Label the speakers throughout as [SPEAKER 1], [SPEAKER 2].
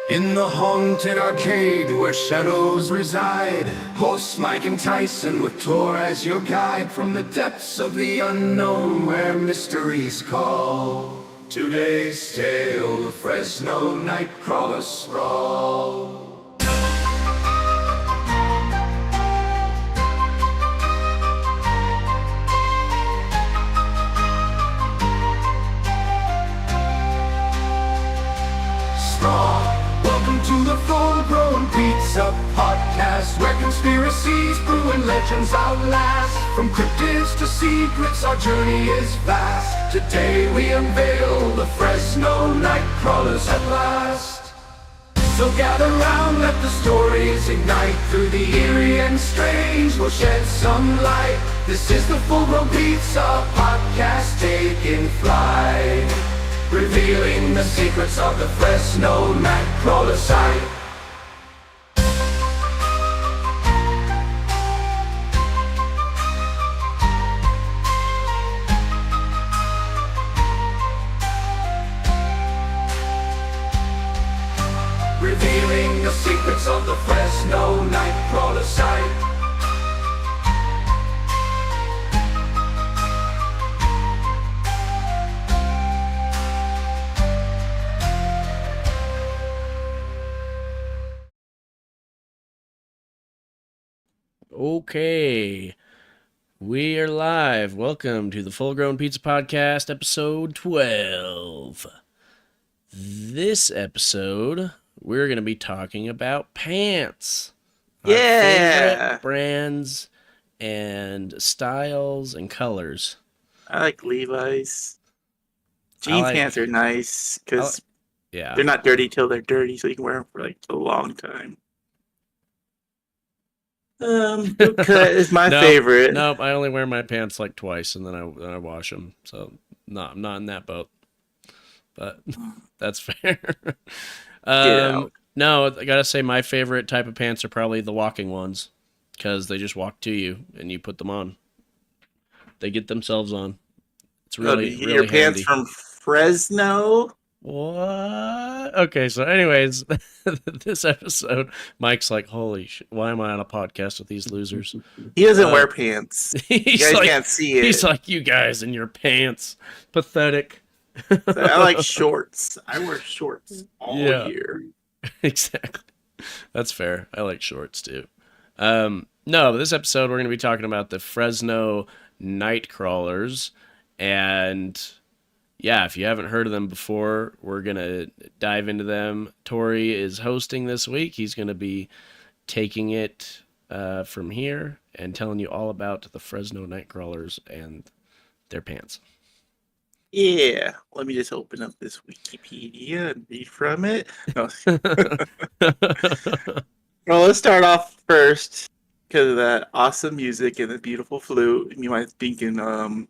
[SPEAKER 1] In the haunted arcade where shadows reside, host Mike and Tyson with Tor as your guide from the depths of the unknown where mysteries call. Today's tale, the Fresno Nightcrawler sprawl. Welcome to the full-grown pizza podcast, where conspiracies brew and legends outlast. From cryptids to secrets, our journey is vast. Today we unveil the Fresno Nightcrawlers at last. So gather round, let the stories ignite. Through the eerie and strange, we'll shed some light. This is the full-grown pizza podcast taking flight, revealing the secrets of the Fresno Nightcrawler site. Revealing the secrets of the Fresno Nightcrawler site.
[SPEAKER 2] Okay, we are live. Welcome to the Full Grown Pizza Podcast, episode 12. This episode, we're going to be talking about pants. Our favorite brands and styles and colors.
[SPEAKER 3] I like Levi's. Jean pants are nice because they're not dirty till they're dirty, so you can wear them for like a long time. Boot cut is my favorite.
[SPEAKER 2] Nope, I only wear my pants like twice, and then I wash them. So, no, I'm not in that boat. But that's fair. No, I gotta say my favorite type of pants are probably the walking ones, because they just walk to you and you put them on. They get themselves on. It's really
[SPEAKER 3] your pants
[SPEAKER 2] handy.
[SPEAKER 3] From Fresno.
[SPEAKER 2] What? Okay, so anyways, this episode, Mike's like, holy shit, why am I on a podcast with these losers?
[SPEAKER 3] He doesn't wear pants. You guys can't see it.
[SPEAKER 2] He's like, you guys in your pants. Pathetic.
[SPEAKER 3] So I like shorts. I wear shorts all year.
[SPEAKER 2] Exactly. That's fair. I like shorts too. No, but this episode, we're going to be talking about the Fresno Nightcrawlers. And yeah, if you haven't heard of them before, we're going to dive into them. Tori is hosting this week. He's going to be taking it from here and telling you all about the Fresno Nightcrawlers and their pants.
[SPEAKER 3] Yeah, let me just open up this Wikipedia and read from it. No. Well, let's start off first because of that awesome music and the beautiful flute. You might be thinking,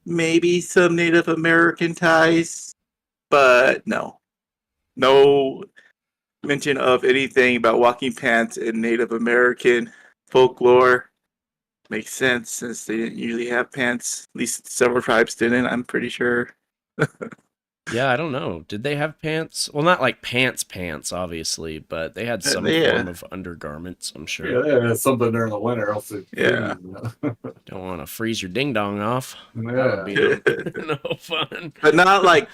[SPEAKER 3] maybe some Native American ties, but no mention of anything about walking pants in Native American folklore. Makes sense since they didn't usually have pants. At least several tribes didn't, I'm pretty sure.
[SPEAKER 2] Yeah, I don't know. Did they have pants? Well, not like pants, obviously, but they had some form of undergarments, I'm sure.
[SPEAKER 4] Yeah, they had something during the winter. Else
[SPEAKER 2] Don't want to freeze your ding-dong off.
[SPEAKER 4] Yeah.
[SPEAKER 2] That would be no fun.
[SPEAKER 3] But not like,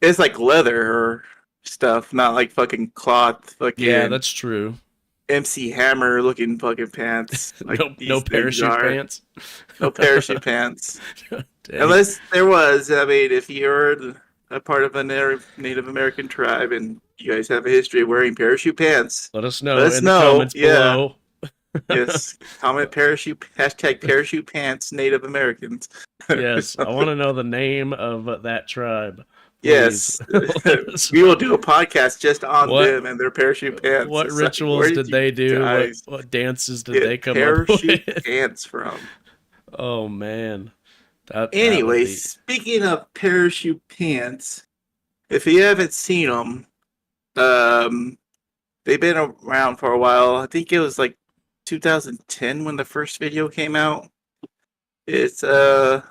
[SPEAKER 3] it's like leather or stuff, not like fucking cloth.
[SPEAKER 2] Yeah, that's true.
[SPEAKER 3] MC Hammer looking fucking pants. Like
[SPEAKER 2] no parachute pants.
[SPEAKER 3] No parachute pants. Unless there was. I mean, if you're a part of a Native American tribe and you guys have a history of wearing parachute pants,
[SPEAKER 2] let us know in the comments below.
[SPEAKER 3] Yes. Comment #parachute pants Native Americans.
[SPEAKER 2] Yes. I want to know the name of that tribe.
[SPEAKER 3] Yes, we will do a podcast just on them and their parachute pants.
[SPEAKER 2] What rituals did they do? What dances did they come up with?
[SPEAKER 3] Parachute pants from?
[SPEAKER 2] Oh, man.
[SPEAKER 3] Anyway, speaking of parachute pants, if you haven't seen them, they've been around for a while. I think it was like 2010 when the first video came out. It's, let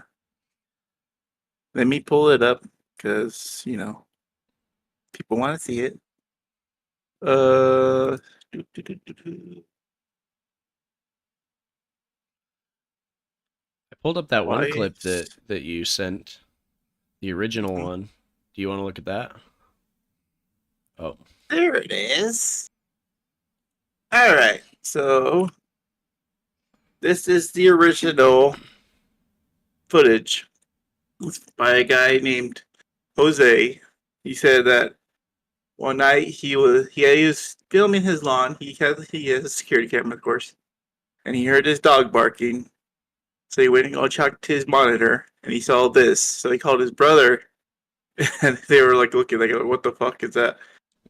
[SPEAKER 3] me pull it up. Because, people want to see it. Uh, do, do, do, do, do.
[SPEAKER 2] I pulled up that one
[SPEAKER 3] Why?
[SPEAKER 2] clip that you sent, the original
[SPEAKER 3] Mhm.
[SPEAKER 2] one. Do you want to look at that? Oh,
[SPEAKER 3] There it is. All right, so this is the original footage. It's by a guy named Jose. He said that one night he was filming his lawn. He has a security camera, of course, and he heard his dog barking. So he went and go checked his monitor, and he saw this. So he called his brother, and they were like looking like, "What the fuck is that?"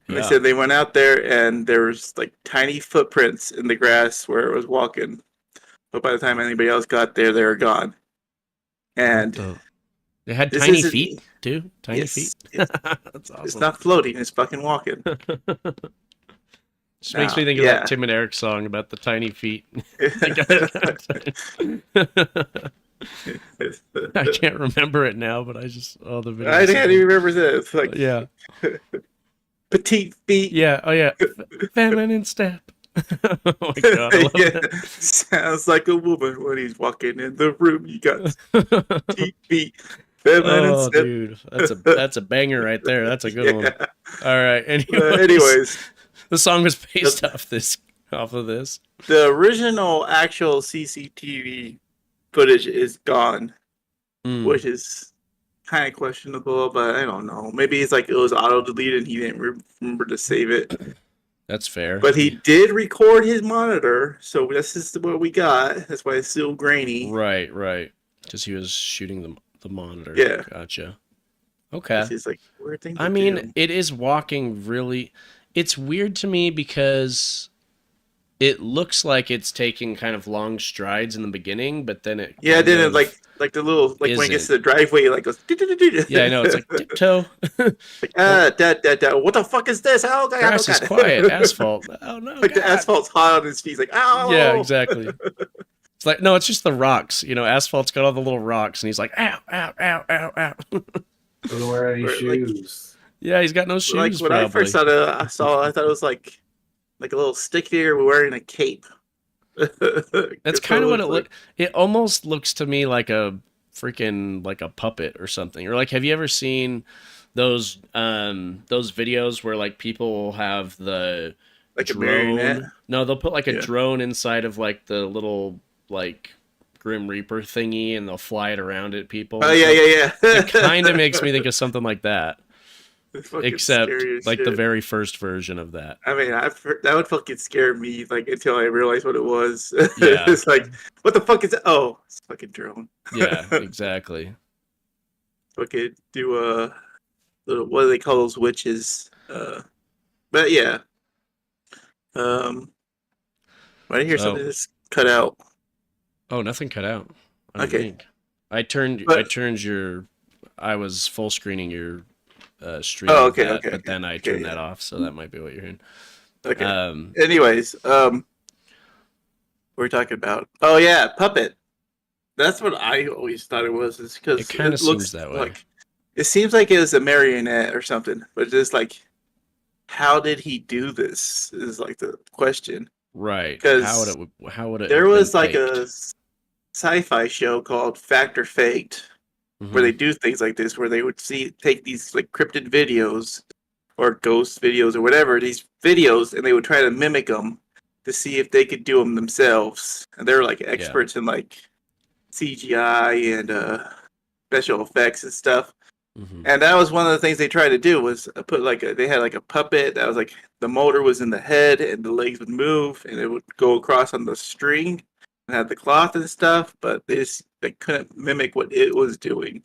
[SPEAKER 3] And they
[SPEAKER 2] yeah.
[SPEAKER 3] said they went out there, and there was like tiny footprints in the grass where it was walking. But by the time anybody else got there, they were gone. And
[SPEAKER 2] They had
[SPEAKER 3] this
[SPEAKER 2] tiny
[SPEAKER 3] isn't-
[SPEAKER 2] feet too. Tiny
[SPEAKER 3] yes,
[SPEAKER 2] feet.
[SPEAKER 3] it's,
[SPEAKER 2] That's awesome.
[SPEAKER 3] it's not floating; it's fucking walking.
[SPEAKER 2] Just makes
[SPEAKER 3] No,
[SPEAKER 2] me think of
[SPEAKER 3] yeah.
[SPEAKER 2] that Tim and Eric song about the tiny feet. I can't remember it now, but I just the video.
[SPEAKER 3] I can't even remember this. Like
[SPEAKER 2] Yeah.
[SPEAKER 3] petite feet.
[SPEAKER 2] Yeah. Oh yeah. Feminine step. Oh my god. I love
[SPEAKER 3] Yeah,
[SPEAKER 2] that.
[SPEAKER 3] sounds like a woman when he's walking in the room. You got petite feet, feminine
[SPEAKER 2] Oh,
[SPEAKER 3] step.
[SPEAKER 2] dude, that's a banger right there. That's a good one.
[SPEAKER 3] Yeah.
[SPEAKER 2] All right.
[SPEAKER 3] Anyways,
[SPEAKER 2] the song was based off of this.
[SPEAKER 3] the original actual CCTV footage is gone,
[SPEAKER 2] Mm,
[SPEAKER 3] which is kind of questionable. But I don't know. Maybe it's like it was auto deleted and he didn't remember to save it.
[SPEAKER 2] that's fair.
[SPEAKER 3] But he did record his monitor, so this is what we got. That's why it's still grainy.
[SPEAKER 2] Right. Because he was shooting the monitor.
[SPEAKER 3] Yeah.
[SPEAKER 2] Gotcha. Okay.
[SPEAKER 3] This is like weird thing.
[SPEAKER 2] I mean, it is walking really. It's weird to me because it looks like it's taking kind of long strides in the beginning, but then it.
[SPEAKER 3] Yeah,
[SPEAKER 2] kind
[SPEAKER 3] then it
[SPEAKER 2] of-
[SPEAKER 3] like the little like when it gets
[SPEAKER 2] isn't.
[SPEAKER 3] to the driveway, it like goes.
[SPEAKER 2] Yeah, I know. It's like tiptoe.
[SPEAKER 3] What the fuck is this? Oh god,
[SPEAKER 2] Grass is quiet. Asphalt. Oh no.
[SPEAKER 3] Like the
[SPEAKER 2] God.
[SPEAKER 3] asphalt's hot on his feet. He's like, ow.
[SPEAKER 2] Yeah, exactly. It's like no, it's just the rocks. You know, asphalt's got all the little rocks, and he's like, ow, ow, ow, ow, ow.
[SPEAKER 4] Doesn't wear any
[SPEAKER 3] Or, like-
[SPEAKER 4] shoes.
[SPEAKER 2] Yeah, he's got no shoes.
[SPEAKER 3] Like when
[SPEAKER 2] probably.
[SPEAKER 3] I first saw it, I thought it was like a little stick figure wearing a cape.
[SPEAKER 2] That's kind of what it looked. It almost looks to me like a freaking like a puppet or something. Or like, have you ever seen those videos where like people will have the
[SPEAKER 3] like a
[SPEAKER 2] drone?
[SPEAKER 3] marionette.
[SPEAKER 2] No, they'll put like a
[SPEAKER 3] Yeah.
[SPEAKER 2] drone inside of like the little like Grim Reaper thingy, and they'll fly it around at people.
[SPEAKER 3] Oh yeah.
[SPEAKER 2] It kind of makes me think of something like that,
[SPEAKER 3] It's fucking
[SPEAKER 2] except
[SPEAKER 3] scary as
[SPEAKER 2] like the
[SPEAKER 3] shit.
[SPEAKER 2] very first version of that.
[SPEAKER 3] I mean, that would fucking scare me, like until I realized what it was.
[SPEAKER 2] Yeah.
[SPEAKER 3] It's like, what the fuck is it? Oh, it's a fucking drone.
[SPEAKER 2] Yeah, exactly.
[SPEAKER 3] Fucking do little, what do they call those witches? But yeah. Right here,
[SPEAKER 2] So-
[SPEAKER 3] something that's cut out.
[SPEAKER 2] Oh, nothing cut out. I don't
[SPEAKER 3] Okay.
[SPEAKER 2] think. I turned your. I was full screening your stream.
[SPEAKER 3] Oh,
[SPEAKER 2] of
[SPEAKER 3] okay,
[SPEAKER 2] that,
[SPEAKER 3] okay,
[SPEAKER 2] but then I
[SPEAKER 3] okay,
[SPEAKER 2] turned
[SPEAKER 3] yeah.
[SPEAKER 2] that off, so that might be what you're hearing.
[SPEAKER 3] Okay.
[SPEAKER 2] Um,
[SPEAKER 3] Anyways, what we're talking about? Oh yeah, puppet. That's what I always thought it was. Is because
[SPEAKER 2] It kinda seems that way.
[SPEAKER 3] Like, it seems like it was a marionette or something, but just like, how did he do this? Is like the question.
[SPEAKER 2] right.
[SPEAKER 3] 'Cause
[SPEAKER 2] How would it?
[SPEAKER 3] There
[SPEAKER 2] have been
[SPEAKER 3] was like
[SPEAKER 2] faked?
[SPEAKER 3] a sci-fi show called Fact or Faked,
[SPEAKER 2] Mhm.
[SPEAKER 3] where they do things like this, where they would take these like cryptid videos or ghost videos or whatever, these videos, and they would try to mimic them to see if they could do them themselves. And they're like experts in like CGI and special effects and stuff.
[SPEAKER 2] Mhm.
[SPEAKER 3] And that was one of the things they tried to do was put they had like a puppet that was like the motor was in the head and the legs would move and it would go across on the string and had the cloth and stuff, but they couldn't mimic what it was doing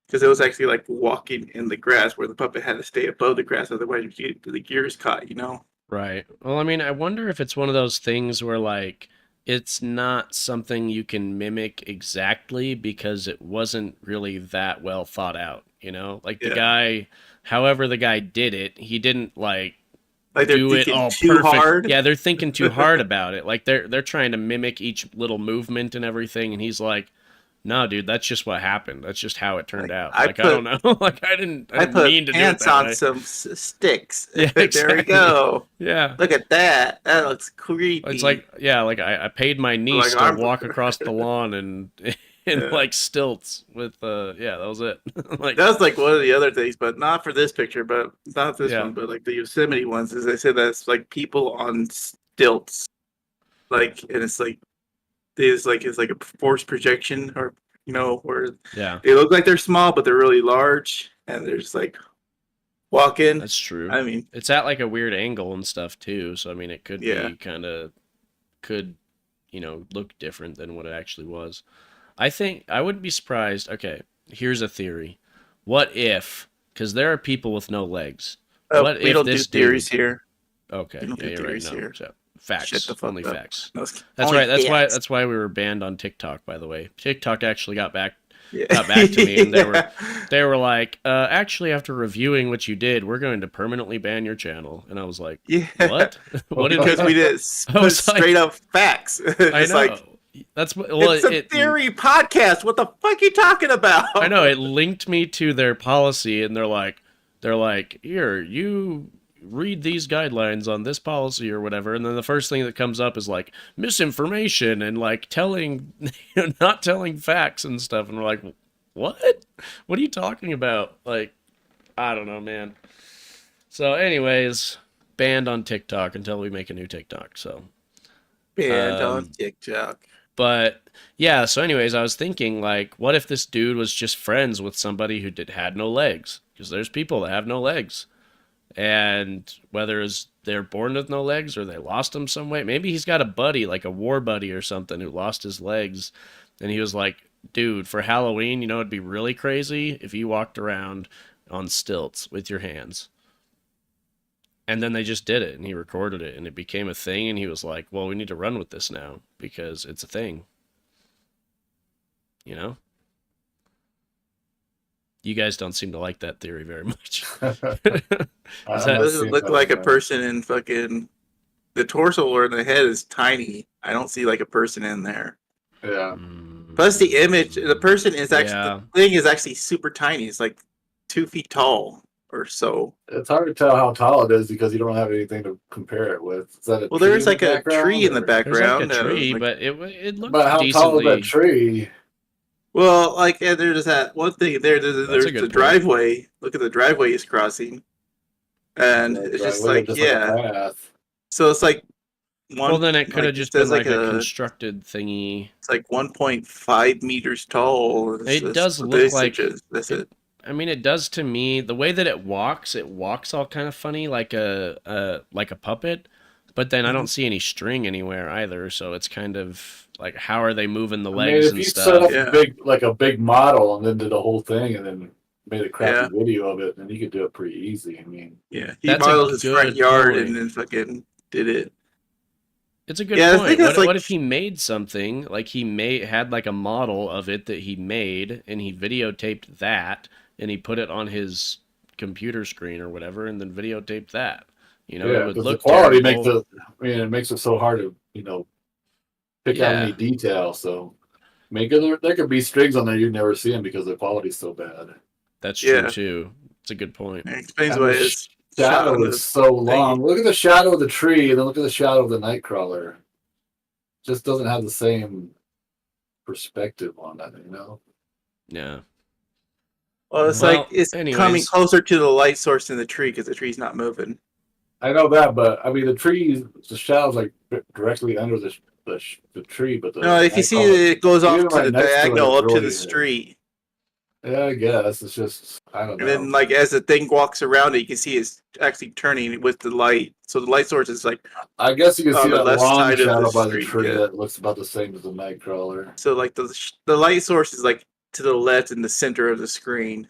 [SPEAKER 3] because it was actually like walking in the grass where the puppet had to stay above the grass, otherwise you get the gears caught, you know.
[SPEAKER 2] Right. Well, I mean, I wonder if it's one of those things where like it's not something you can mimic exactly because it wasn't really that well thought out, you know? Like the
[SPEAKER 3] Yeah.
[SPEAKER 2] guy, however the guy did it, he didn't like
[SPEAKER 3] Like they're
[SPEAKER 2] do it
[SPEAKER 3] thinking
[SPEAKER 2] all
[SPEAKER 3] too
[SPEAKER 2] perfect.
[SPEAKER 3] hard.
[SPEAKER 2] Yeah, they're thinking too hard about it. Like they're trying to mimic each little movement and everything, and he's like, No, dude, that's just what happened. That's just how it turned out.
[SPEAKER 3] I
[SPEAKER 2] Like, I don't know. Like, I didn't mean to do it
[SPEAKER 3] pants
[SPEAKER 2] that
[SPEAKER 3] on
[SPEAKER 2] way.
[SPEAKER 3] some sticks.
[SPEAKER 2] Yeah,
[SPEAKER 3] There
[SPEAKER 2] exactly.
[SPEAKER 3] we go.
[SPEAKER 2] Yeah.
[SPEAKER 3] Look at that. That looks creepy.
[SPEAKER 2] It's like, yeah, like I paid my niece
[SPEAKER 3] Like,
[SPEAKER 2] to
[SPEAKER 3] I'm-
[SPEAKER 2] walk across the lawn and in
[SPEAKER 3] Yeah.
[SPEAKER 2] like stilts with yeah, that was it. Like,
[SPEAKER 3] That was like one of the other things, but not for this picture, but not this
[SPEAKER 2] Yeah.
[SPEAKER 3] one, but like the Yosemite ones, is they said that's like people on stilts. Like, and it's like it's like a force projection, or where
[SPEAKER 2] yeah,
[SPEAKER 3] they look like they're small but they're really large, and they're just like walking.
[SPEAKER 2] that's true.
[SPEAKER 3] I mean,
[SPEAKER 2] It's at like a weird angle and stuff too, so I mean it could
[SPEAKER 3] Yeah.
[SPEAKER 2] be could look different than what it actually was. I think I wouldn't be surprised. Okay, here's a theory. What if, because there are people with no legs. What
[SPEAKER 3] we
[SPEAKER 2] if
[SPEAKER 3] don't do
[SPEAKER 2] this
[SPEAKER 3] theories
[SPEAKER 2] dude-
[SPEAKER 3] here.
[SPEAKER 2] Okay,
[SPEAKER 3] We don't do
[SPEAKER 2] yeah, you're right.
[SPEAKER 3] theories
[SPEAKER 2] No,
[SPEAKER 3] here.
[SPEAKER 2] so, facts.
[SPEAKER 3] Shut the fuck
[SPEAKER 2] Only
[SPEAKER 3] up.
[SPEAKER 2] facts.
[SPEAKER 3] No,
[SPEAKER 2] That's
[SPEAKER 3] only
[SPEAKER 2] right. That's why.
[SPEAKER 3] facts.
[SPEAKER 2] That's why we were banned on TikTok. By the way, TikTok actually got back
[SPEAKER 3] Yeah.
[SPEAKER 2] to me, and
[SPEAKER 3] Yeah.
[SPEAKER 2] they were like, actually, after reviewing what you did, we're going to permanently ban your channel. And I was like,
[SPEAKER 3] Yeah.
[SPEAKER 2] what? What did
[SPEAKER 3] Because we did
[SPEAKER 2] I was like-
[SPEAKER 3] straight up facts.
[SPEAKER 2] I
[SPEAKER 3] It's
[SPEAKER 2] know.
[SPEAKER 3] like,
[SPEAKER 2] That's what. Well,
[SPEAKER 3] it's a theory podcast. What the fuck are you talking about?
[SPEAKER 2] I know it linked me to their policy, and they're like, here, you read these guidelines on this policy or whatever, and then the first thing that comes up is like misinformation and like not telling facts and stuff, and we're like, what are you talking about? Like, I don't know, man. So anyways, banned on TikTok until we make a new TikTok. So
[SPEAKER 3] Banned on TikTok.
[SPEAKER 2] but yeah, so anyways, I was thinking, like, what if this dude was just friends with somebody who had no legs? Because there's people that have no legs. And whether they're born with no legs or they lost them some way, maybe he's got a buddy, like a war buddy or something, who lost his legs. And he was like, dude, for Halloween, it'd be really crazy if you walked around on stilts with your hands. And then they just did it, and he recorded it, and it became a thing, and he was like, well, we need to run with this now, because it's a thing. You guys don't seem to like that theory very much.
[SPEAKER 3] It
[SPEAKER 2] that-
[SPEAKER 3] doesn't look like a person in fucking... The torso or the head is tiny. I don't see like a person in there.
[SPEAKER 4] Yeah.
[SPEAKER 3] Plus the image, the person is actually...
[SPEAKER 2] Yeah.
[SPEAKER 3] The thing is actually super tiny. It's like 2 feet tall or so.
[SPEAKER 4] It's hard to tell how tall it is because you don't have anything to compare it with. Is that a
[SPEAKER 3] Well,
[SPEAKER 4] tree
[SPEAKER 3] there's
[SPEAKER 4] in
[SPEAKER 3] like
[SPEAKER 4] the
[SPEAKER 3] a
[SPEAKER 4] background,
[SPEAKER 3] tree in the
[SPEAKER 4] or-
[SPEAKER 2] There's
[SPEAKER 3] background.
[SPEAKER 2] like a tree,
[SPEAKER 3] like-
[SPEAKER 2] but it looked
[SPEAKER 4] But how tall
[SPEAKER 2] decently...
[SPEAKER 4] is that tree?
[SPEAKER 3] Well, like there's that one thing there. There's
[SPEAKER 2] That's a
[SPEAKER 3] the
[SPEAKER 2] good point.
[SPEAKER 3] driveway. Look at the driveway he's crossing, and it's just like
[SPEAKER 4] a path.
[SPEAKER 3] So it's like one.
[SPEAKER 2] Well, then it could have
[SPEAKER 3] like,
[SPEAKER 2] just
[SPEAKER 3] says
[SPEAKER 2] been like a constructed thingy.
[SPEAKER 3] It's like 1.5 meters tall.
[SPEAKER 2] It does
[SPEAKER 3] what
[SPEAKER 2] look
[SPEAKER 3] they
[SPEAKER 2] like-
[SPEAKER 3] suggest. That's it.
[SPEAKER 2] I mean, it does to me. The way that it walks all kind of funny, like a puppet. But then I don't see any string anywhere either, so it's kind of like, how are they moving the
[SPEAKER 4] I mean,
[SPEAKER 2] legs
[SPEAKER 4] if
[SPEAKER 2] and
[SPEAKER 4] you set
[SPEAKER 2] stuff?
[SPEAKER 4] up
[SPEAKER 3] Yeah.
[SPEAKER 4] a big model and then did the whole thing and then made a crappy
[SPEAKER 3] Yeah.
[SPEAKER 4] video of it, then you could do it pretty easy. I mean,
[SPEAKER 3] Yeah, he
[SPEAKER 2] That's a
[SPEAKER 3] modeled his front
[SPEAKER 2] good
[SPEAKER 3] yard
[SPEAKER 2] point.
[SPEAKER 3] and then fucking did it.
[SPEAKER 2] It's a good
[SPEAKER 3] Yeah, I
[SPEAKER 2] point.
[SPEAKER 3] think that's
[SPEAKER 2] What
[SPEAKER 3] like-
[SPEAKER 2] if he made something, like had like a model of it that he made, and he videotaped that, and he put it on his computer screen or whatever, and then videotaped that? It would
[SPEAKER 4] because the
[SPEAKER 2] look
[SPEAKER 4] quality
[SPEAKER 2] terrible.
[SPEAKER 4] it makes it so hard to pick out
[SPEAKER 2] Yeah.
[SPEAKER 4] any details. So, I mean, 'cause there could be strings on there you'd never see them because the quality's so bad.
[SPEAKER 2] That's true
[SPEAKER 3] Yeah.
[SPEAKER 2] too. It's a good point.
[SPEAKER 3] It explains
[SPEAKER 4] And
[SPEAKER 3] why
[SPEAKER 4] the
[SPEAKER 3] it's shot on
[SPEAKER 4] Shadow
[SPEAKER 3] the
[SPEAKER 4] is so long. Look at the shadow of the tree, and then look at the shadow of the Nightcrawler. Just doesn't have the same perspective on that,
[SPEAKER 2] Yeah.
[SPEAKER 3] Well, it's
[SPEAKER 2] Well,
[SPEAKER 3] like it's
[SPEAKER 2] anyways.
[SPEAKER 3] coming closer to the light source in the tree because the tree's not moving.
[SPEAKER 4] I know that, but I mean, the shadow's like directly under the tree, but the
[SPEAKER 3] No, if you see
[SPEAKER 4] Nightcrawler-
[SPEAKER 3] it goes off
[SPEAKER 4] Even
[SPEAKER 3] to
[SPEAKER 4] right
[SPEAKER 3] the
[SPEAKER 4] next to it,
[SPEAKER 3] diagonal
[SPEAKER 4] it's
[SPEAKER 3] up to
[SPEAKER 4] really-
[SPEAKER 3] the street,
[SPEAKER 4] yeah, I guess it's just I don't know.
[SPEAKER 3] and then like as the thing walks around it, you can see it's actually turning with the light. So the light source is like
[SPEAKER 4] I guess you can
[SPEAKER 3] on
[SPEAKER 4] see
[SPEAKER 3] the
[SPEAKER 4] that
[SPEAKER 3] left
[SPEAKER 4] long
[SPEAKER 3] side of the
[SPEAKER 4] shadow by the
[SPEAKER 3] street,
[SPEAKER 4] tree
[SPEAKER 3] yeah.
[SPEAKER 4] that looks about the same as the Nightcrawler.
[SPEAKER 3] so like the light source is like to the left in the center of the screen,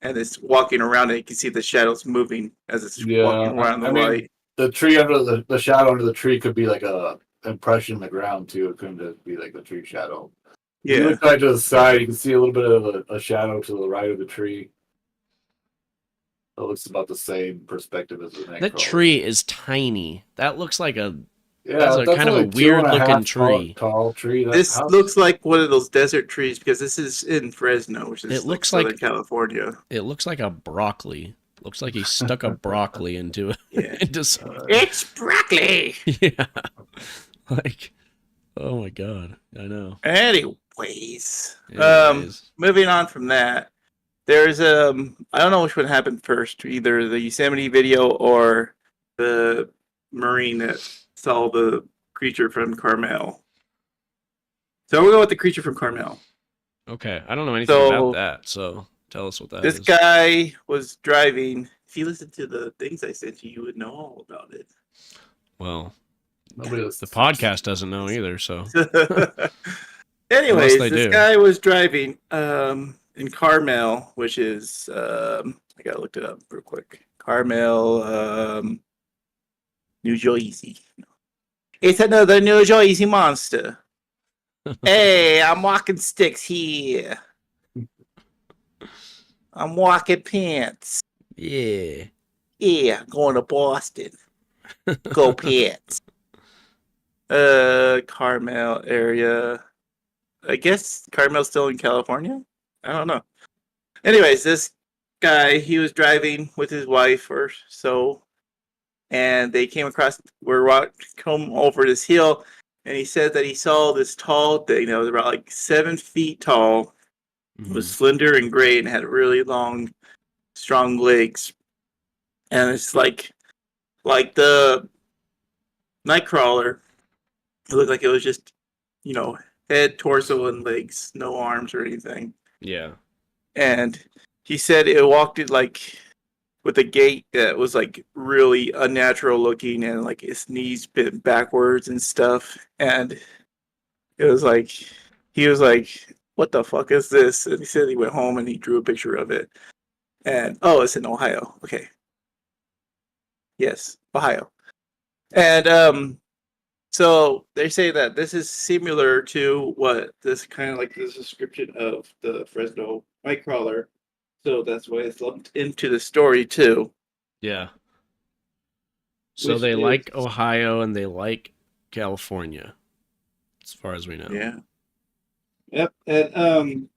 [SPEAKER 3] and it's walking around it. You can see the shadows moving as it's
[SPEAKER 4] Yeah,
[SPEAKER 3] walking around the
[SPEAKER 4] I mean,
[SPEAKER 3] light.
[SPEAKER 4] The tree under the shadow under the tree could be like a impression in the ground too. It couldn't just be like the tree shadow. If you
[SPEAKER 3] Yeah,
[SPEAKER 4] look right to the side, you can see a little bit of a shadow to the right of the tree. It looks about the same perspective as the Nightcrawler.
[SPEAKER 2] That tree is tiny. That looks like a That's a kind of a
[SPEAKER 4] only 2.5
[SPEAKER 2] weird-looking tree.
[SPEAKER 4] Tall tree.
[SPEAKER 3] This looks like one of those desert trees because this is in Fresno, which is
[SPEAKER 2] It looks
[SPEAKER 3] Southern
[SPEAKER 2] like-
[SPEAKER 3] California.
[SPEAKER 2] It looks like a broccoli. Looks like he stuck a broccoli into
[SPEAKER 3] Yeah.
[SPEAKER 2] into some.
[SPEAKER 3] It's broccoli.
[SPEAKER 2] Yeah. Like, oh my god, I know.
[SPEAKER 3] Anyways,
[SPEAKER 2] Anyways.
[SPEAKER 3] moving on from that, there's I don't know which one happened first, either the Yosemite video or the Marine that saw the creature from Carmel. So we'll go with the creature from Carmel.
[SPEAKER 2] Okay, I don't know anything
[SPEAKER 3] So-
[SPEAKER 2] about that, so tell us what that
[SPEAKER 3] This
[SPEAKER 2] is.
[SPEAKER 3] guy was driving. If you listen to the things I sent you would know all about it.
[SPEAKER 2] Well,
[SPEAKER 4] Nobody
[SPEAKER 2] the podcast doesn't know either, so
[SPEAKER 3] Anyways,
[SPEAKER 2] they
[SPEAKER 3] this
[SPEAKER 2] do.
[SPEAKER 3] guy was driving in Carmel, which is I gotta look it up real quick. Carmel, New Jersey. It's another New Jersey monster. Hey, I'm walking sticks here. I'm walking pants.
[SPEAKER 2] yeah.
[SPEAKER 3] Yeah, going to Boston. Go Pats. Carmel area. I guess Carmel's still in California? I don't know. Anyways, this guy, he was driving with his wife or so, and they came across, come over this hill, and he said that he saw this tall thing that was about like 7 feet tall, was slender and gray, and had really long, strong legs. And it's like the Nightcrawler. It looked like it was just, head, torso, and legs, no arms or anything.
[SPEAKER 2] Yeah.
[SPEAKER 3] And he said it walked it like with a gait that was like really unnatural looking, and like his knees bent backwards and stuff. And it was like, he was like, what the fuck is this? And he said he went home and he drew a picture of it. And it's in Ohio. Okay. Yes, Ohio. And so they say that this is similar to what this kind of like this description of the Fresno Nightcrawler. So that's why it's lumped into the story too.
[SPEAKER 2] Yeah. So
[SPEAKER 3] Which
[SPEAKER 2] they
[SPEAKER 3] is-
[SPEAKER 2] like Ohio and they like California, as far as we know.
[SPEAKER 3] Yeah. Yep. And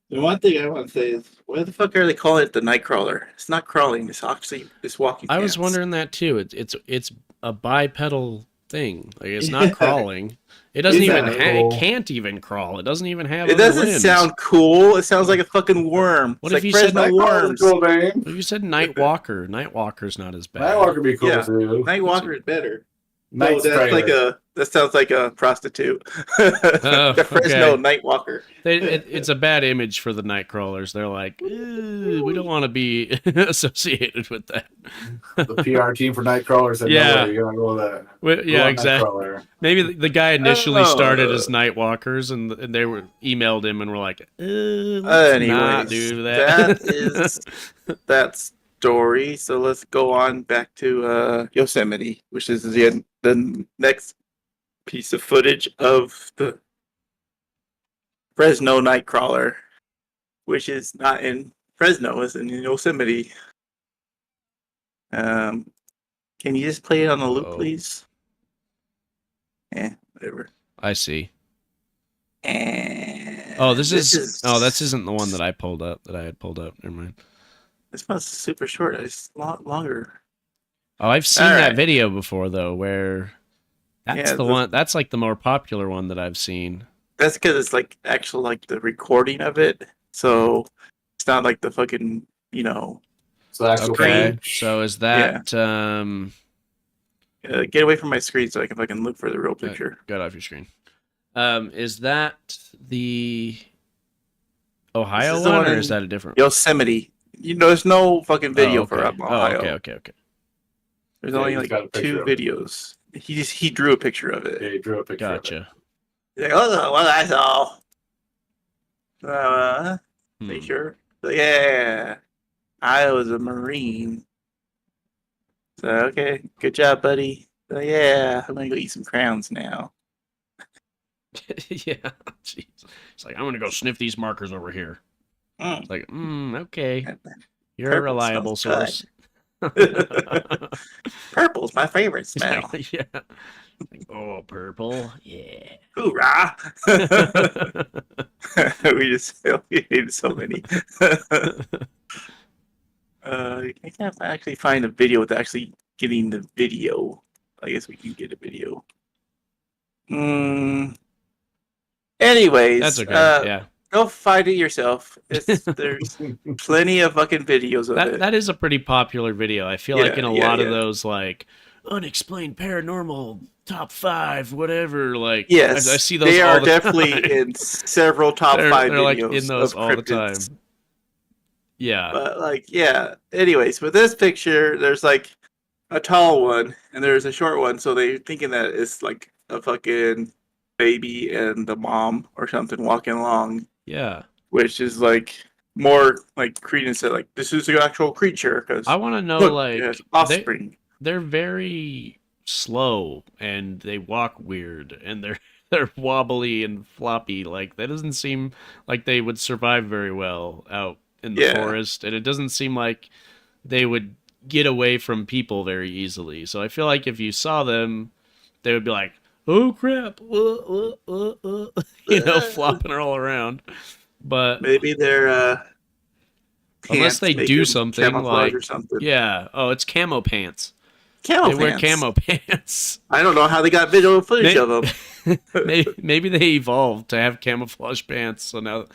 [SPEAKER 3] the one thing I want to say is, why the fuck are they calling it the Nightcrawler? It's not crawling. It's actually it's walking.
[SPEAKER 2] I was
[SPEAKER 3] pants.
[SPEAKER 2] wondering that too. It's a bipedal thing. Like it's not crawling. It doesn't even
[SPEAKER 4] Exactly.
[SPEAKER 2] it can't even crawl. It doesn't even have
[SPEAKER 3] It
[SPEAKER 2] other
[SPEAKER 3] doesn't
[SPEAKER 2] limbs.
[SPEAKER 3] sound cool. It sounds like a fucking worm.
[SPEAKER 2] What
[SPEAKER 3] It's
[SPEAKER 2] if
[SPEAKER 3] like
[SPEAKER 2] you said
[SPEAKER 3] Fresno worms?
[SPEAKER 4] Cool name.
[SPEAKER 2] Well, you said Nightwalker. Nightwalker's not as bad.
[SPEAKER 4] Nightwalker would be cool
[SPEAKER 3] Yeah.
[SPEAKER 4] too.
[SPEAKER 3] Nightwalker is better.
[SPEAKER 4] Night
[SPEAKER 3] Oh, that's like
[SPEAKER 4] Strider.
[SPEAKER 3] that sounds like a prostitute.
[SPEAKER 2] Oh,
[SPEAKER 3] The Fresno
[SPEAKER 2] okay.
[SPEAKER 3] Nightwalker.
[SPEAKER 2] It's a bad image for the Nightcrawlers. They're like, we don't want to be associated with that.
[SPEAKER 4] The PR team for Nightcrawler said,
[SPEAKER 2] Yeah.
[SPEAKER 4] no way, you're gonna go with that.
[SPEAKER 2] Yeah,
[SPEAKER 4] Go on
[SPEAKER 2] exactly.
[SPEAKER 4] Nightcrawler.
[SPEAKER 2] Maybe the guy initially started
[SPEAKER 3] Oh.
[SPEAKER 2] as Nightwalkers, and they were emailed him and were like, let's
[SPEAKER 3] Anyways,
[SPEAKER 2] not do that.
[SPEAKER 3] that is that story. So let's go on back to Yosemite, which is the next piece of footage of the Fresno Nightcrawler, which is not in Fresno, it's in Yosemite. Can you just play it on the loop,
[SPEAKER 2] Uh-oh.
[SPEAKER 3] please? Whatever.
[SPEAKER 2] I see.
[SPEAKER 3] And
[SPEAKER 2] Oh, this isn't the one that I had pulled up. Never mind.
[SPEAKER 3] This one's super short. It's a lot longer.
[SPEAKER 2] Oh, I've seen
[SPEAKER 3] All
[SPEAKER 2] that
[SPEAKER 3] right.
[SPEAKER 2] video before though, where that's
[SPEAKER 3] Yeah,
[SPEAKER 2] the one. That's like the more popular one that I've seen.
[SPEAKER 3] That's because it's like actual like the recording of it. So it's not like the fucking
[SPEAKER 4] It's the actual
[SPEAKER 2] Okay,
[SPEAKER 4] page.
[SPEAKER 2] so is that
[SPEAKER 3] get away from my screen so I can fucking look for the real picture.
[SPEAKER 2] got off your screen? Is that the Ohio
[SPEAKER 3] This is the
[SPEAKER 2] one,
[SPEAKER 3] one
[SPEAKER 2] or
[SPEAKER 3] in
[SPEAKER 2] is that a different?
[SPEAKER 3] Yosemite. There's no fucking video
[SPEAKER 2] Oh,
[SPEAKER 3] for
[SPEAKER 2] okay.
[SPEAKER 3] up Ohio.
[SPEAKER 2] Oh, okay.
[SPEAKER 3] There's
[SPEAKER 4] Yeah,
[SPEAKER 3] only
[SPEAKER 4] he's got a
[SPEAKER 3] like
[SPEAKER 4] picture
[SPEAKER 3] 2
[SPEAKER 4] of it.
[SPEAKER 3] videos. He drew a picture of it.
[SPEAKER 4] Yeah, he drew a picture of it.
[SPEAKER 2] Gotcha.
[SPEAKER 3] He's like, oh, what I saw.
[SPEAKER 2] Hmm.
[SPEAKER 3] Make sure. So, yeah, I was a Marine. So okay, good job, buddy. So yeah, I'm gonna go eat some crowns now.
[SPEAKER 2] Yeah. Jeez. It's like I'm gonna go sniff these markers over here.
[SPEAKER 3] Mm.
[SPEAKER 2] It's like, okay. You're a
[SPEAKER 3] Purple
[SPEAKER 2] reliable
[SPEAKER 3] sounds good.
[SPEAKER 2] source.
[SPEAKER 3] Purple's my favorite smell.
[SPEAKER 2] Yeah. Like, oh, purple. Yeah.
[SPEAKER 3] Hoorah! We hated so many. I can't actually find a video with actually getting the video. I guess we can get a video. Anyways,
[SPEAKER 2] That's okay. Yeah.
[SPEAKER 3] go find it yourself. There's plenty of fucking videos of it.
[SPEAKER 2] That is a pretty popular video. I feel like in a
[SPEAKER 3] Yeah,
[SPEAKER 2] lot of
[SPEAKER 3] yeah.
[SPEAKER 2] those like unexplained paranormal top 5 whatever, like
[SPEAKER 3] Yes,
[SPEAKER 2] I see those
[SPEAKER 3] they
[SPEAKER 2] all
[SPEAKER 3] are
[SPEAKER 2] the
[SPEAKER 3] definitely
[SPEAKER 2] time.
[SPEAKER 3] in several top 5
[SPEAKER 2] They're
[SPEAKER 3] videos
[SPEAKER 2] like in those
[SPEAKER 3] of
[SPEAKER 2] all the
[SPEAKER 3] cryptids.
[SPEAKER 2] time. Yeah.
[SPEAKER 3] But like, yeah. Anyways, with this picture, there's like a tall one and there's a short one, so they're thinking that it's like a fucking baby and the mom or something walking along,
[SPEAKER 2] Yeah.
[SPEAKER 3] which is like more like credence that like this is the actual creature because
[SPEAKER 2] I want to know
[SPEAKER 3] look,
[SPEAKER 2] like
[SPEAKER 3] it has offspring.
[SPEAKER 2] they're very slow and they walk weird and they're wobbly and floppy. Like that doesn't seem like they would survive very well out in the
[SPEAKER 3] Yeah.
[SPEAKER 2] forest, and it doesn't seem like they would get away from people very easily. So I feel like if you saw them, they would be like, "Oh crap!" Flopping all around. But
[SPEAKER 3] Maybe they're
[SPEAKER 2] unless
[SPEAKER 3] pants
[SPEAKER 2] they
[SPEAKER 3] make
[SPEAKER 2] do
[SPEAKER 3] them
[SPEAKER 2] something
[SPEAKER 3] camouflage
[SPEAKER 2] like,
[SPEAKER 3] or something.
[SPEAKER 2] yeah, oh, it's camo pants.
[SPEAKER 3] Camo
[SPEAKER 2] They wear
[SPEAKER 3] pants.
[SPEAKER 2] camo pants.
[SPEAKER 3] I don't know how they got visual footage of them.
[SPEAKER 2] Maybe they evolved to have camouflage pants, so now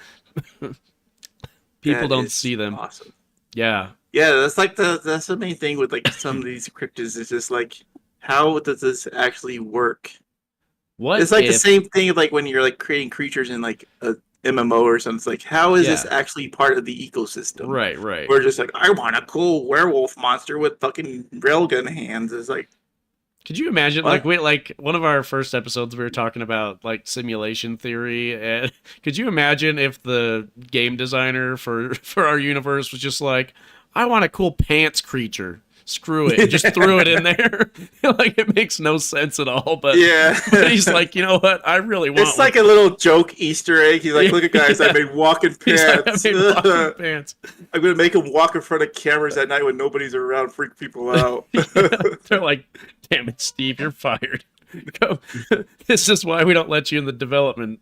[SPEAKER 2] people
[SPEAKER 3] That
[SPEAKER 2] don't
[SPEAKER 3] is
[SPEAKER 2] see them.
[SPEAKER 3] Awesome.
[SPEAKER 2] Yeah.
[SPEAKER 3] Yeah, that's the main thing with like some of these cryptids is just like how does this actually work?
[SPEAKER 2] What
[SPEAKER 3] It's like the
[SPEAKER 2] if-
[SPEAKER 3] same thing like when you're like creating creatures in like a MMO or something. It's like how is this
[SPEAKER 2] Yeah.
[SPEAKER 3] actually part of the ecosystem?
[SPEAKER 2] Right.
[SPEAKER 3] We're just like, I want a cool werewolf monster with fucking railgun hands. It's like,
[SPEAKER 2] Could you imagine,
[SPEAKER 3] What?
[SPEAKER 2] like one of our first episodes, we were talking about like simulation theory, and could you imagine if the game designer for our universe was just like, I want a cool pants creature. Screw it. And just threw it in there. Like it makes no sense at all. But,
[SPEAKER 3] yeah.
[SPEAKER 2] but he's like, you know what? I really want
[SPEAKER 3] It's like a little joke Easter egg. He's like, look at guys, I made walking
[SPEAKER 2] He's like,
[SPEAKER 3] pants.
[SPEAKER 2] I made walking pants.
[SPEAKER 3] I'm gonna make him walk in front of cameras at night when nobody's around, freak people out.
[SPEAKER 2] They're like, damn it, Steve, you're fired. Go. This is why we don't let you in the development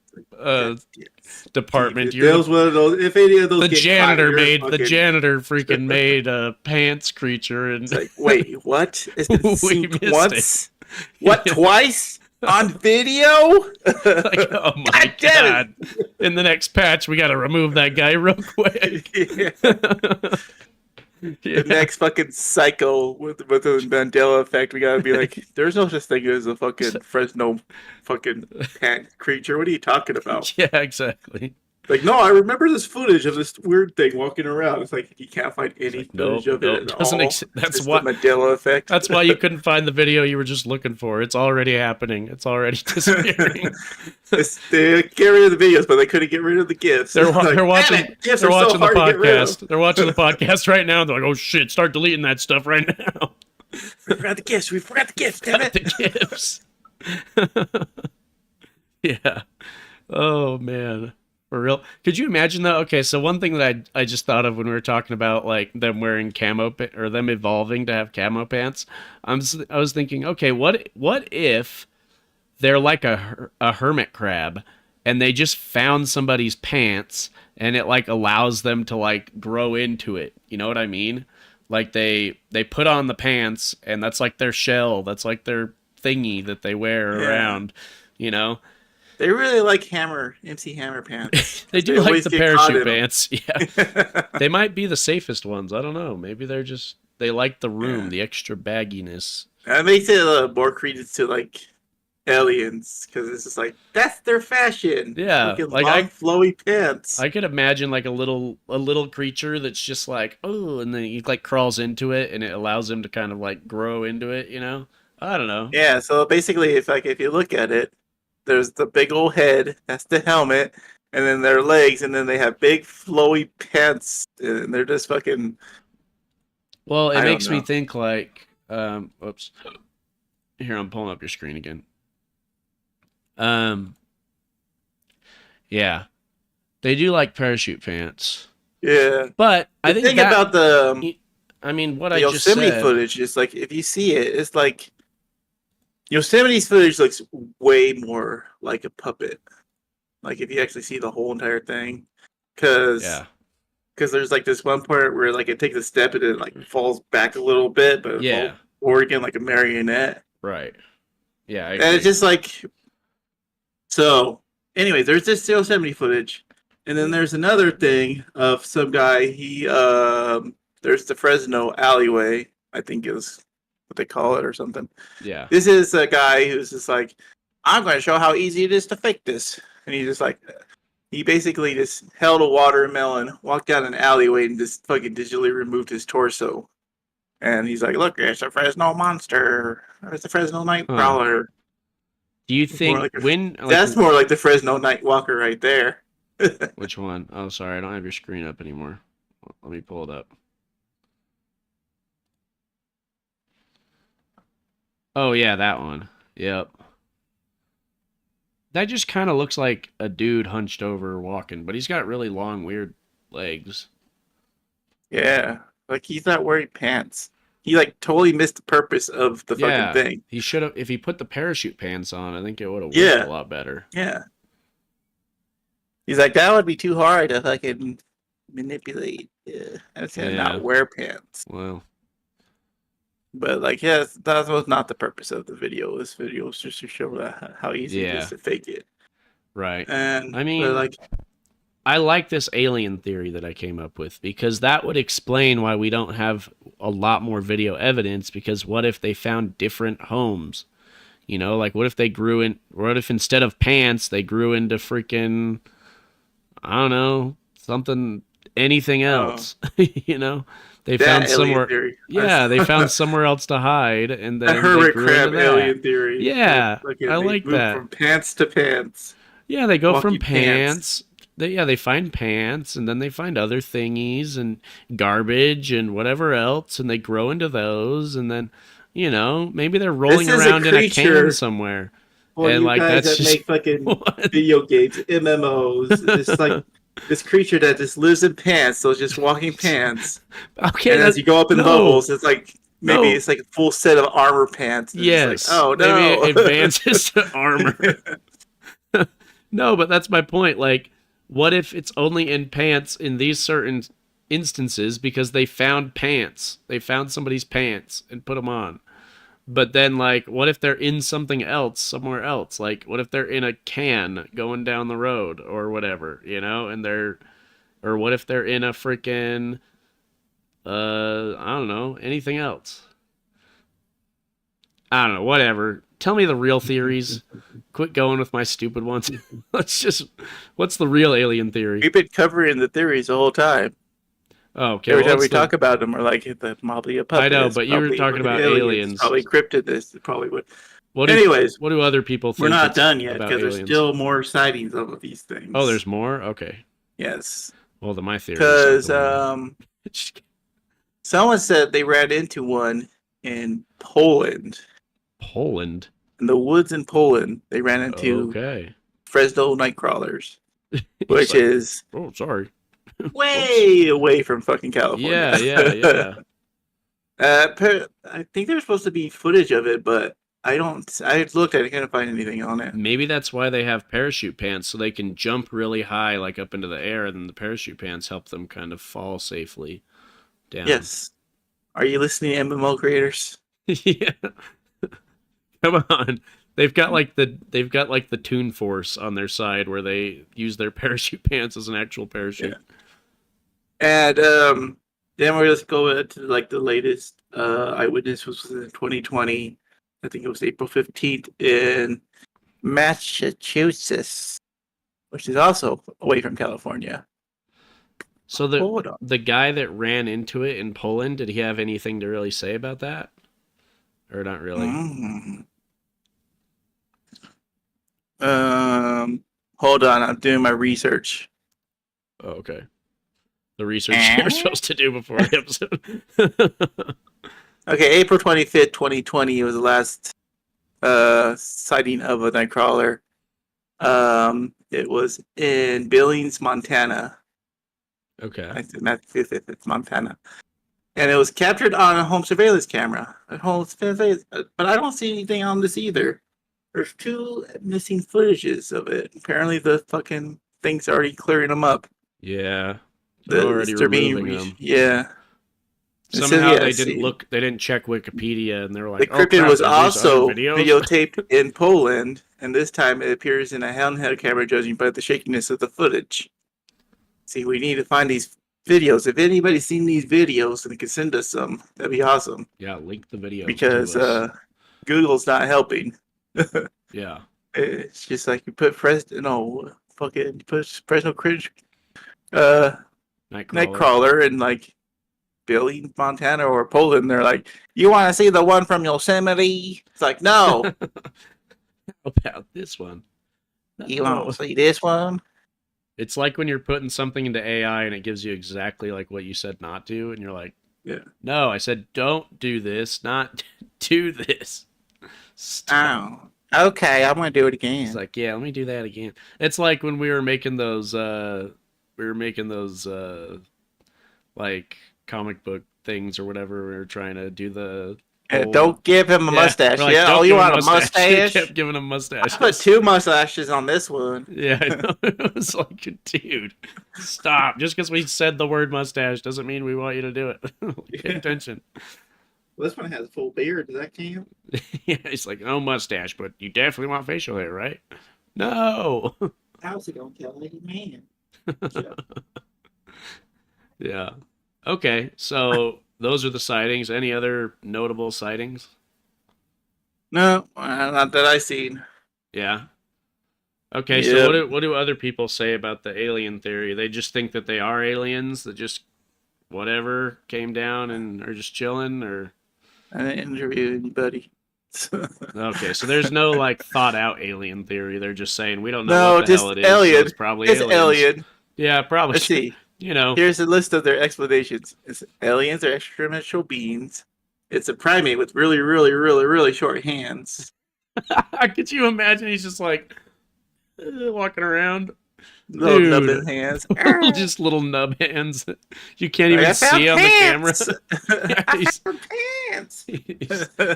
[SPEAKER 2] department. You're
[SPEAKER 3] Those one of those. If any of those
[SPEAKER 2] the
[SPEAKER 3] get
[SPEAKER 2] janitor
[SPEAKER 3] caught,
[SPEAKER 2] made
[SPEAKER 3] fucking,
[SPEAKER 2] the janitor freaking made a pants creature, and
[SPEAKER 3] It's like, wait, what? It's been
[SPEAKER 2] We
[SPEAKER 3] synced
[SPEAKER 2] missed
[SPEAKER 3] once? What,
[SPEAKER 2] Yeah.
[SPEAKER 3] twice? On video?
[SPEAKER 2] like, oh my
[SPEAKER 3] God damn
[SPEAKER 2] god! In the next patch, we got to remove that guy real quick.
[SPEAKER 3] Yeah.
[SPEAKER 2] Yeah.
[SPEAKER 3] The next fucking cycle with the Mandela effect, we gotta be like, there's no such thing as a fucking Fresno fucking pant creature. What are you talking about?
[SPEAKER 2] Yeah, exactly.
[SPEAKER 3] Like, no, I remember this footage of this weird thing walking around. It's like you can't find any footage
[SPEAKER 2] Nope,
[SPEAKER 3] of it at
[SPEAKER 2] doesn't
[SPEAKER 3] all.
[SPEAKER 2] that's
[SPEAKER 3] It's just
[SPEAKER 2] what.
[SPEAKER 3] the Mandela effect.
[SPEAKER 2] That's why you couldn't find the video you were just looking for. It's already happening. It's already disappearing.
[SPEAKER 3] They get rid of the videos, but they couldn't get rid of the gifs.
[SPEAKER 2] They're
[SPEAKER 3] Like,
[SPEAKER 2] watching.
[SPEAKER 3] damn it, GIFs
[SPEAKER 2] They're
[SPEAKER 3] are so
[SPEAKER 2] watching the
[SPEAKER 3] hard to get rid of.
[SPEAKER 2] podcast. They're watching the podcast right now. They're like, "Oh shit! Start deleting that stuff right now."
[SPEAKER 3] We forgot the gifs. We forgot the gifs. Damn
[SPEAKER 2] Got
[SPEAKER 3] it.
[SPEAKER 2] the gifts. Yeah. Oh man. For real. Could you imagine that? Okay, so one thing that I just thought of when we were talking about like them wearing or them evolving to have camo pants, I was thinking, okay, what if they're like a hermit crab and they just found somebody's pants and it like allows them to like grow into it. You know what I mean? Like they put on the pants and that's like their shell, that's like their thingy that they wear
[SPEAKER 3] Yeah.
[SPEAKER 2] around, you know?
[SPEAKER 3] They really like MC Hammer pants.
[SPEAKER 2] They do
[SPEAKER 3] They
[SPEAKER 2] like
[SPEAKER 3] always
[SPEAKER 2] the
[SPEAKER 3] get caught
[SPEAKER 2] parachute
[SPEAKER 3] in 'em.
[SPEAKER 2] pants. Yeah. They might be the safest ones. I don't know. Maybe they like the room,
[SPEAKER 3] Yeah.
[SPEAKER 2] the extra bagginess.
[SPEAKER 3] That makes it more credence to like aliens because it's just like that's their fashion.
[SPEAKER 2] Yeah,
[SPEAKER 3] Fucking
[SPEAKER 2] like
[SPEAKER 3] long, flowy pants.
[SPEAKER 2] I could imagine like a little creature that's just like, oh, and then he like crawls into it and it allows him to kind of like grow into it, you know? I don't know.
[SPEAKER 3] Yeah, so basically, if you look at it, there's the big old head, that's the helmet, and then their legs, and then they have big flowy pants, and they're just fucking.
[SPEAKER 2] Well, it
[SPEAKER 3] I don't
[SPEAKER 2] makes me
[SPEAKER 3] know.
[SPEAKER 2] think like, oops. Here, I'm pulling up your screen again. Yeah, they do like parachute pants,
[SPEAKER 3] Yeah.
[SPEAKER 2] but I
[SPEAKER 3] The
[SPEAKER 2] think
[SPEAKER 3] thing about the
[SPEAKER 2] I mean, what
[SPEAKER 3] The
[SPEAKER 2] I just
[SPEAKER 3] Yosemite
[SPEAKER 2] said.
[SPEAKER 3] footage is like, if you see it, it's like Yosemite's footage looks way more like a puppet. Like if you actually see the whole entire thing, because
[SPEAKER 2] Yeah.
[SPEAKER 3] there's like this one part where like it takes a step and it like falls back a little bit, but it falls
[SPEAKER 2] Yeah.
[SPEAKER 3] forward again like a marionette,
[SPEAKER 2] Right. Yeah, I
[SPEAKER 3] and
[SPEAKER 2] agree.
[SPEAKER 3] it's just like so. Anyway, there's this Yosemite footage, and then there's another thing of some guy. There's the Fresno alleyway, I think is what they call it or something.
[SPEAKER 2] Yeah.
[SPEAKER 3] This is a guy who's just like, I'm going to show how easy it is to fake this. And he just like, he basically just held a watermelon, walked down an alleyway, and just fucking digitally removed his torso. And he's like, look, there's a Fresno monster. There's the Fresno Nightcrawler.
[SPEAKER 2] Do you
[SPEAKER 3] More
[SPEAKER 2] think
[SPEAKER 3] like a-
[SPEAKER 2] when like,
[SPEAKER 3] That's more like the Fresno Nightwalker right there.
[SPEAKER 2] which one? Oh, sorry, I don't have your screen up anymore. Let me pull it up. Oh yeah, that one. Yep. That just kind of looks like a dude hunched over walking, but he's got really long, weird legs.
[SPEAKER 3] Yeah. Like he's not wearing pants. He like totally missed the purpose of the
[SPEAKER 2] Yeah,
[SPEAKER 3] fucking thing.
[SPEAKER 2] he should have. If he put the parachute pants on, I think it would have worked
[SPEAKER 3] Yeah.
[SPEAKER 2] a lot better.
[SPEAKER 3] Yeah. He's like, that would be too hard to fucking manipulate. Yeah. I was gonna
[SPEAKER 2] Yeah.
[SPEAKER 3] not wear pants.
[SPEAKER 2] Well,
[SPEAKER 3] But like, yes, that was not the purpose of the video. This video was just to show that how easy it
[SPEAKER 2] Yeah.
[SPEAKER 3] is to fake it.
[SPEAKER 2] right.
[SPEAKER 3] And
[SPEAKER 2] I mean,
[SPEAKER 3] but like,
[SPEAKER 2] I like this alien theory that I came up with because that would explain why we don't have a lot more video evidence. Because what if they found different homes? You know, like what if they grew in? What if instead of pants they grew into freaking, I don't know, something, anything else? You know, they
[SPEAKER 3] that
[SPEAKER 2] found
[SPEAKER 3] alien
[SPEAKER 2] somewhere.
[SPEAKER 3] theory.
[SPEAKER 2] Yeah, they found somewhere else to hide, and
[SPEAKER 3] The
[SPEAKER 2] then they
[SPEAKER 3] hermit
[SPEAKER 2] grew
[SPEAKER 3] crab
[SPEAKER 2] into that.
[SPEAKER 3] alien theory.
[SPEAKER 2] Yeah,
[SPEAKER 3] Like,
[SPEAKER 2] I
[SPEAKER 3] they
[SPEAKER 2] like
[SPEAKER 3] move
[SPEAKER 2] that.
[SPEAKER 3] from pants to pants.
[SPEAKER 2] Yeah, they go from
[SPEAKER 3] Walking
[SPEAKER 2] pants. They find pants, and then they find other thingies and garbage and whatever else, and they grow into those, and then, you know, maybe they're rolling
[SPEAKER 3] This is a
[SPEAKER 2] around in a can
[SPEAKER 3] creature-
[SPEAKER 2] somewhere.
[SPEAKER 3] Well,
[SPEAKER 2] And,
[SPEAKER 3] you
[SPEAKER 2] like,
[SPEAKER 3] guys
[SPEAKER 2] that's
[SPEAKER 3] that
[SPEAKER 2] just-
[SPEAKER 3] make fucking
[SPEAKER 2] What?
[SPEAKER 3] video games, MMOs, it's like this creature that just lives in pants, so it's just walking pants.
[SPEAKER 2] Okay,
[SPEAKER 3] And as you go up in
[SPEAKER 2] no.
[SPEAKER 3] levels, it's like maybe
[SPEAKER 2] No.
[SPEAKER 3] it's like a full set of armor pants. And
[SPEAKER 2] Yes.
[SPEAKER 3] it's like, oh no.
[SPEAKER 2] Maybe it advances to armor. No, but that's my point. Like, what if it's only in pants in these certain instances because they found pants? They found somebody's pants and put them on. But then, like, what if they're in something else, somewhere else? Like, what if they're in a can going down the road or whatever, you know? And they're, or what if they're in a freaking, I don't know, anything else? I don't know, whatever. Tell me the real theories. Quit going with my stupid ones. Let's just, what's the real alien theory?
[SPEAKER 3] We've been covering the theories the whole time.
[SPEAKER 2] Oh, okay.
[SPEAKER 3] Every
[SPEAKER 2] well,
[SPEAKER 3] time we
[SPEAKER 2] what's the-
[SPEAKER 3] talk about them, we're like, that's probably a puppet.
[SPEAKER 2] I know,
[SPEAKER 3] it's
[SPEAKER 2] but you were
[SPEAKER 3] probably
[SPEAKER 2] talking about
[SPEAKER 3] aliens,
[SPEAKER 2] aliens.
[SPEAKER 3] it's probably cryptid. This it probably would.
[SPEAKER 2] what do,
[SPEAKER 3] Anyways,
[SPEAKER 2] what do other people think?
[SPEAKER 3] we're not
[SPEAKER 2] it's
[SPEAKER 3] done yet
[SPEAKER 2] about
[SPEAKER 3] because there's
[SPEAKER 2] aliens?
[SPEAKER 3] still more sightings of these things.
[SPEAKER 2] Oh, there's more? Okay.
[SPEAKER 3] yes.
[SPEAKER 2] Well, then my theory
[SPEAKER 3] Because
[SPEAKER 2] is
[SPEAKER 3] someone said they ran into one in Poland,
[SPEAKER 2] Poland.
[SPEAKER 3] in the woods in Poland. They ran into
[SPEAKER 2] Okay.
[SPEAKER 3] Fresno Nightcrawlers,
[SPEAKER 2] It's
[SPEAKER 3] which
[SPEAKER 2] like,
[SPEAKER 3] is
[SPEAKER 2] oh, sorry.
[SPEAKER 3] way away from fucking California.
[SPEAKER 2] Yeah.
[SPEAKER 3] I think there's supposed to be footage of it, but I looked at it, I couldn't find anything on it.
[SPEAKER 2] Maybe that's why they have parachute pants, so they can jump really high, like up into the air, and then the parachute pants help them kind of fall safely down.
[SPEAKER 3] Yes. Are you listening, MMO creators?
[SPEAKER 2] Yeah. Come on. They've got like the Toon Force on their side where they use their parachute pants as an actual parachute.
[SPEAKER 3] And then we're just going to like the latest eyewitness was in 2020. I think it was April 15th in Massachusetts, which is also away from California.
[SPEAKER 2] So the
[SPEAKER 3] Hold on.
[SPEAKER 2] the guy that ran into it in Poland, did he have anything to really say about that? Or not really?
[SPEAKER 3] Hold on, I'm doing my research.
[SPEAKER 2] Oh, okay. The research you're supposed to do before the episode.
[SPEAKER 3] Okay, April 25th, 2020 was the last sighting of a Nightcrawler. It was in Billings, Montana.
[SPEAKER 2] Okay.
[SPEAKER 3] I said Massachusetts, it's Montana. And it was captured on a home surveillance camera. But I don't see anything on this either. There's 2 missing footages of it. Apparently the fucking thing's already clearing them up.
[SPEAKER 2] Yeah. They're already
[SPEAKER 3] They're being
[SPEAKER 2] removing them.
[SPEAKER 3] Yeah. It says,
[SPEAKER 2] Somehow
[SPEAKER 3] yeah,
[SPEAKER 2] they
[SPEAKER 3] see,
[SPEAKER 2] didn't look. They didn't check Wikipedia, and they were
[SPEAKER 3] The
[SPEAKER 2] like, "Oh
[SPEAKER 3] cryptid
[SPEAKER 2] crap,
[SPEAKER 3] was
[SPEAKER 2] there's these other
[SPEAKER 3] also
[SPEAKER 2] videos."
[SPEAKER 3] videotaped in Poland, and this time it appears in a handheld camera, judging by the shakiness of the footage. See, we need to find these videos. If anybody's seen these videos and they can send us some, that'd be awesome.
[SPEAKER 2] Yeah, link the video
[SPEAKER 3] Because
[SPEAKER 2] to us.
[SPEAKER 3] Google's not helping.
[SPEAKER 2] Yeah,
[SPEAKER 3] It's just like you put Fresno Nightcrawler in like Billy, Montana, or Poland. They're like, you want to see the one from Yosemite? It's like, no.
[SPEAKER 2] About this one.
[SPEAKER 3] You want to see this one?
[SPEAKER 2] It's like when you're putting something into AI and it gives you exactly like what you said not to, and you're like,
[SPEAKER 3] Yeah.
[SPEAKER 2] "No, I said don't do this, not do this." Stop.
[SPEAKER 3] Oh, okay. I'm gonna do it again.
[SPEAKER 2] It's like, yeah, let me do that again. It's like when we were making those, like comic book things or whatever. We were trying to do the.
[SPEAKER 3] Don't give him a mustache.
[SPEAKER 2] We're like,
[SPEAKER 3] Yeah.
[SPEAKER 2] "Don't
[SPEAKER 3] Oh,
[SPEAKER 2] give
[SPEAKER 3] you
[SPEAKER 2] him
[SPEAKER 3] want a mustache?
[SPEAKER 2] Kept giving him mustaches.
[SPEAKER 3] I put 2 mustaches on this one.
[SPEAKER 2] Yeah, I know. It was like, dude, stop. Just because we said the word mustache doesn't mean we want you to do it. Pay attention.
[SPEAKER 3] This one has a full beard. Does that count?
[SPEAKER 2] Yeah, it's like, no mustache, but you definitely want facial hair, right? No.
[SPEAKER 3] How's it gonna kill a man?
[SPEAKER 2] Yeah. Okay, so those are the sightings. Any other notable sightings?
[SPEAKER 3] No, not that I seen.
[SPEAKER 2] Yeah. Okay,
[SPEAKER 3] Yeah.
[SPEAKER 2] so what do other people say about the alien theory? They just think that they are aliens that just whatever came down and are just chilling, or
[SPEAKER 3] I didn't interview anybody.
[SPEAKER 2] okay, so there's no like thought out alien theory. They're just saying we don't know
[SPEAKER 3] No,
[SPEAKER 2] what the
[SPEAKER 3] just
[SPEAKER 2] hell it is.
[SPEAKER 3] alien.
[SPEAKER 2] So it's probably
[SPEAKER 3] It's
[SPEAKER 2] aliens.
[SPEAKER 3] alien.
[SPEAKER 2] Yeah, probably.
[SPEAKER 3] Let's see.
[SPEAKER 2] You know,
[SPEAKER 3] Here's a list of their explanations. It's aliens are extraterrestrial beings. It's a primate with really, really, really, really short hands.
[SPEAKER 2] could you imagine? He's just like walking around,
[SPEAKER 3] Little
[SPEAKER 2] Dude.
[SPEAKER 3] nubbin hands.
[SPEAKER 2] just little nub hands. You can't even
[SPEAKER 3] I found
[SPEAKER 2] see on the camera.
[SPEAKER 3] pants. I
[SPEAKER 2] he's,
[SPEAKER 3] found pants.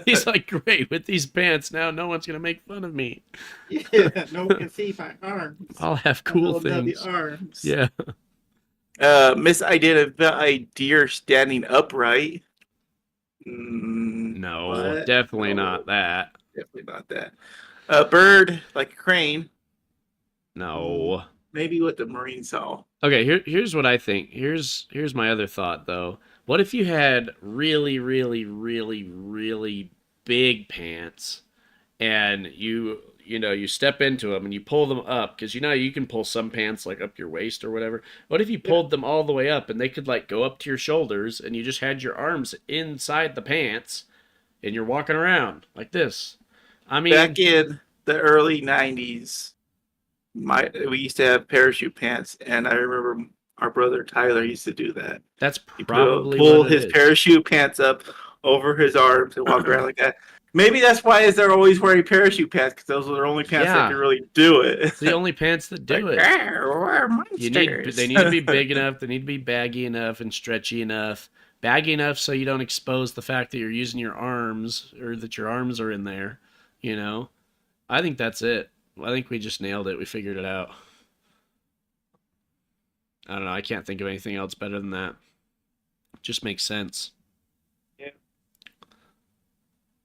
[SPEAKER 2] he's like, great with these pants. Now no one's gonna make fun of me.
[SPEAKER 3] Yeah, no one can see my arms.
[SPEAKER 2] I'll have
[SPEAKER 3] My
[SPEAKER 2] cool
[SPEAKER 3] little nubby
[SPEAKER 2] things.
[SPEAKER 3] arms.
[SPEAKER 2] Yeah.
[SPEAKER 3] Misidentified deer standing upright.
[SPEAKER 2] No,
[SPEAKER 3] What?
[SPEAKER 2] definitely
[SPEAKER 3] No.
[SPEAKER 2] not that.
[SPEAKER 3] Definitely not that. A bird like a crane.
[SPEAKER 2] No.
[SPEAKER 3] Maybe what the Marine saw.
[SPEAKER 2] Okay, here's what I think. Here's my other thought though. What if you had really, really, really, really big pants, and you step into them and you pull them up, because you can pull some pants like up your waist or whatever. What if you pulled them all the way up and they could like go up to your shoulders, and you just had your arms inside the pants and you're walking around like this? I mean,
[SPEAKER 3] Back in the early 90s, we used to have parachute pants, and I remember our brother Tyler used to do that.
[SPEAKER 2] that's
[SPEAKER 3] He
[SPEAKER 2] probably
[SPEAKER 3] pull
[SPEAKER 2] what it
[SPEAKER 3] his
[SPEAKER 2] is.
[SPEAKER 3] parachute pants up over his arms and walk around like that. Maybe that's why they're always wearing parachute pants, because those are the only pants that can really do it.
[SPEAKER 2] It's the only pants that do
[SPEAKER 3] Like,
[SPEAKER 2] it.
[SPEAKER 3] we're monsters.
[SPEAKER 2] They need to be big enough. They need to be baggy enough and stretchy enough. Baggy enough so you don't expose the fact that you're using your arms, or that your arms are in there. I think that's it. I think we just nailed it. We figured it out. I don't know. I can't think of anything else better than that. It just makes sense.
[SPEAKER 3] Yeah.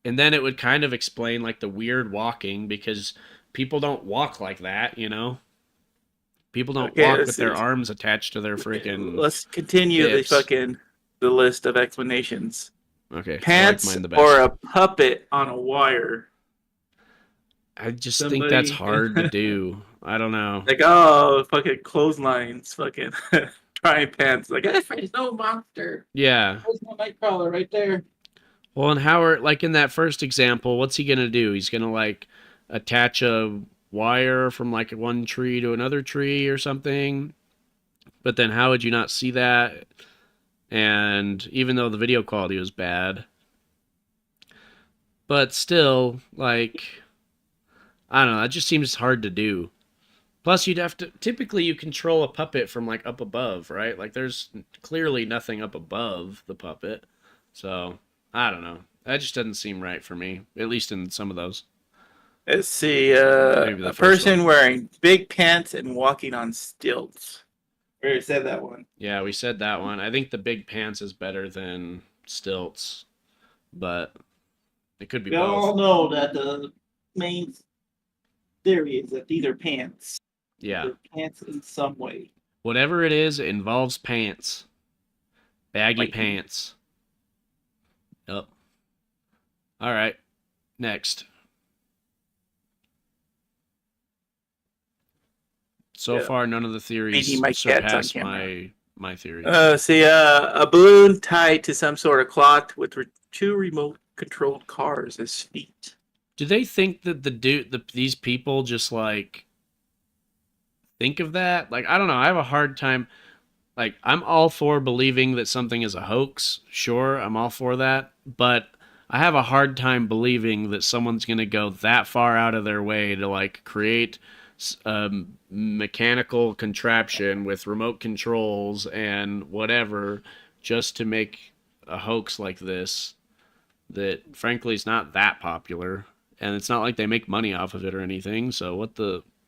[SPEAKER 2] And then it would kind of explain like the weird walking, because people don't walk like that, People don't walk with their arms attached to their freaking.
[SPEAKER 3] Let's continue
[SPEAKER 2] hips.
[SPEAKER 3] the list of explanations.
[SPEAKER 2] Okay.
[SPEAKER 3] Pants
[SPEAKER 2] I like mine the best.
[SPEAKER 3] or a puppet on a wire.
[SPEAKER 2] I just think that's hard to do. I don't know.
[SPEAKER 3] Like, oh, fucking clotheslines, fucking trying pants. Like, hey, Fresno monster.
[SPEAKER 2] Yeah.
[SPEAKER 3] Fresno Nightcrawler right there.
[SPEAKER 2] Well, and Howard, like in that first example, what's he gonna do? He's gonna like attach a wire from like one tree to another tree or something. But then how would you not see that? And even though the video quality was bad, but still, like, I don't know, it just seems hard to do. Plus, you'd have to. Typically, you control a puppet from like up above, right? Like, there's clearly nothing up above the puppet. So, I don't know. That just doesn't seem right for me, at least in some of those.
[SPEAKER 3] Let's see.
[SPEAKER 2] Maybe the
[SPEAKER 3] A
[SPEAKER 2] first
[SPEAKER 3] person
[SPEAKER 2] one.
[SPEAKER 3] wearing big pants and walking on stilts. We already said that one.
[SPEAKER 2] Yeah, we said that one. I think the big pants is better than stilts, but it could be
[SPEAKER 3] We
[SPEAKER 2] both.
[SPEAKER 3] all know that the main theory is that these are pants.
[SPEAKER 2] Yeah.
[SPEAKER 3] They're pants in some way.
[SPEAKER 2] Whatever it is, it involves pants. Baggy
[SPEAKER 3] Like-
[SPEAKER 2] pants. Yep. All right. Next. So
[SPEAKER 3] Yeah.
[SPEAKER 2] far, none of the theories
[SPEAKER 3] Maybe my cat's on
[SPEAKER 2] surpass
[SPEAKER 3] camera.
[SPEAKER 2] my theory.
[SPEAKER 3] A balloon tied to some sort of cloth with two remote-controlled cars as feet.
[SPEAKER 2] Do they think that these people just like think of that? Like, I don't know. I have a hard time. Like, I'm all for believing that something is a hoax. Sure, I'm all for that. But I have a hard time believing that someone's going to go that far out of their way to, like, create a mechanical contraption with remote controls and whatever just to make a hoax like this that, frankly, is not that popular. And it's not like they make money off of it or anything. So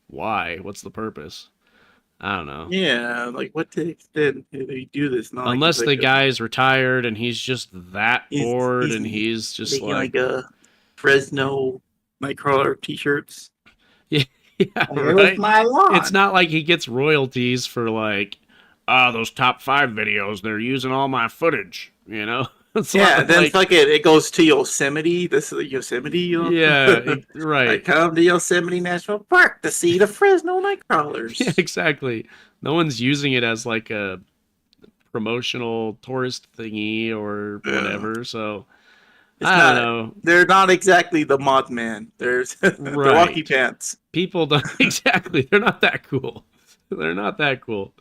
[SPEAKER 2] why? What's the purpose? I don't know.
[SPEAKER 3] Yeah, like what to the extent do they do this? Not
[SPEAKER 2] Unless
[SPEAKER 3] like
[SPEAKER 2] the guy's retired and he's just that bored and
[SPEAKER 3] he's
[SPEAKER 2] he's just
[SPEAKER 3] making
[SPEAKER 2] like,
[SPEAKER 3] a Fresno Nightcrawler t-shirts.
[SPEAKER 2] yeah,
[SPEAKER 3] Like, it was
[SPEAKER 2] right.
[SPEAKER 3] my lawn.
[SPEAKER 2] It's not like he gets royalties for like, those top 5 videos. They're using all my footage. You know. It's
[SPEAKER 3] Yeah,
[SPEAKER 2] not
[SPEAKER 3] then
[SPEAKER 2] like,
[SPEAKER 3] fuck it goes to Yosemite. This is Yosemite. You know?
[SPEAKER 2] yeah, right.
[SPEAKER 3] I come to Yosemite National Park to see the Fresno Nightcrawlers.
[SPEAKER 2] Yeah, exactly. No one's using it as like a promotional tourist thingy or whatever. So
[SPEAKER 3] It's
[SPEAKER 2] I
[SPEAKER 3] not-
[SPEAKER 2] don't know.
[SPEAKER 3] They're not exactly the Mothman. There's the
[SPEAKER 2] Right.
[SPEAKER 3] Walkie Pants.
[SPEAKER 2] People don't exactly. They're not that cool. They're not that cool.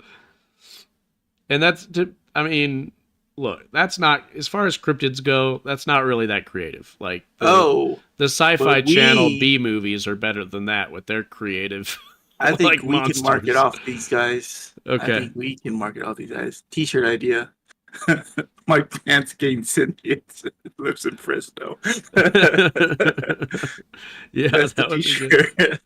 [SPEAKER 2] And I mean, look, that's not, as far as cryptids go, that's not really that creative. Like the Sci-Fi
[SPEAKER 3] but
[SPEAKER 2] Channel
[SPEAKER 3] we-
[SPEAKER 2] B movies are better than that with their creative.
[SPEAKER 3] I think
[SPEAKER 2] like
[SPEAKER 3] we can market
[SPEAKER 2] monsters.
[SPEAKER 3] off these guys. I
[SPEAKER 2] Okay.
[SPEAKER 3] think we can market off these guys. T-shirt idea. My pants getting sentient. Lives in Fresno.
[SPEAKER 2] Yeah,
[SPEAKER 3] That's the
[SPEAKER 2] that would be good.
[SPEAKER 3] T-shirt.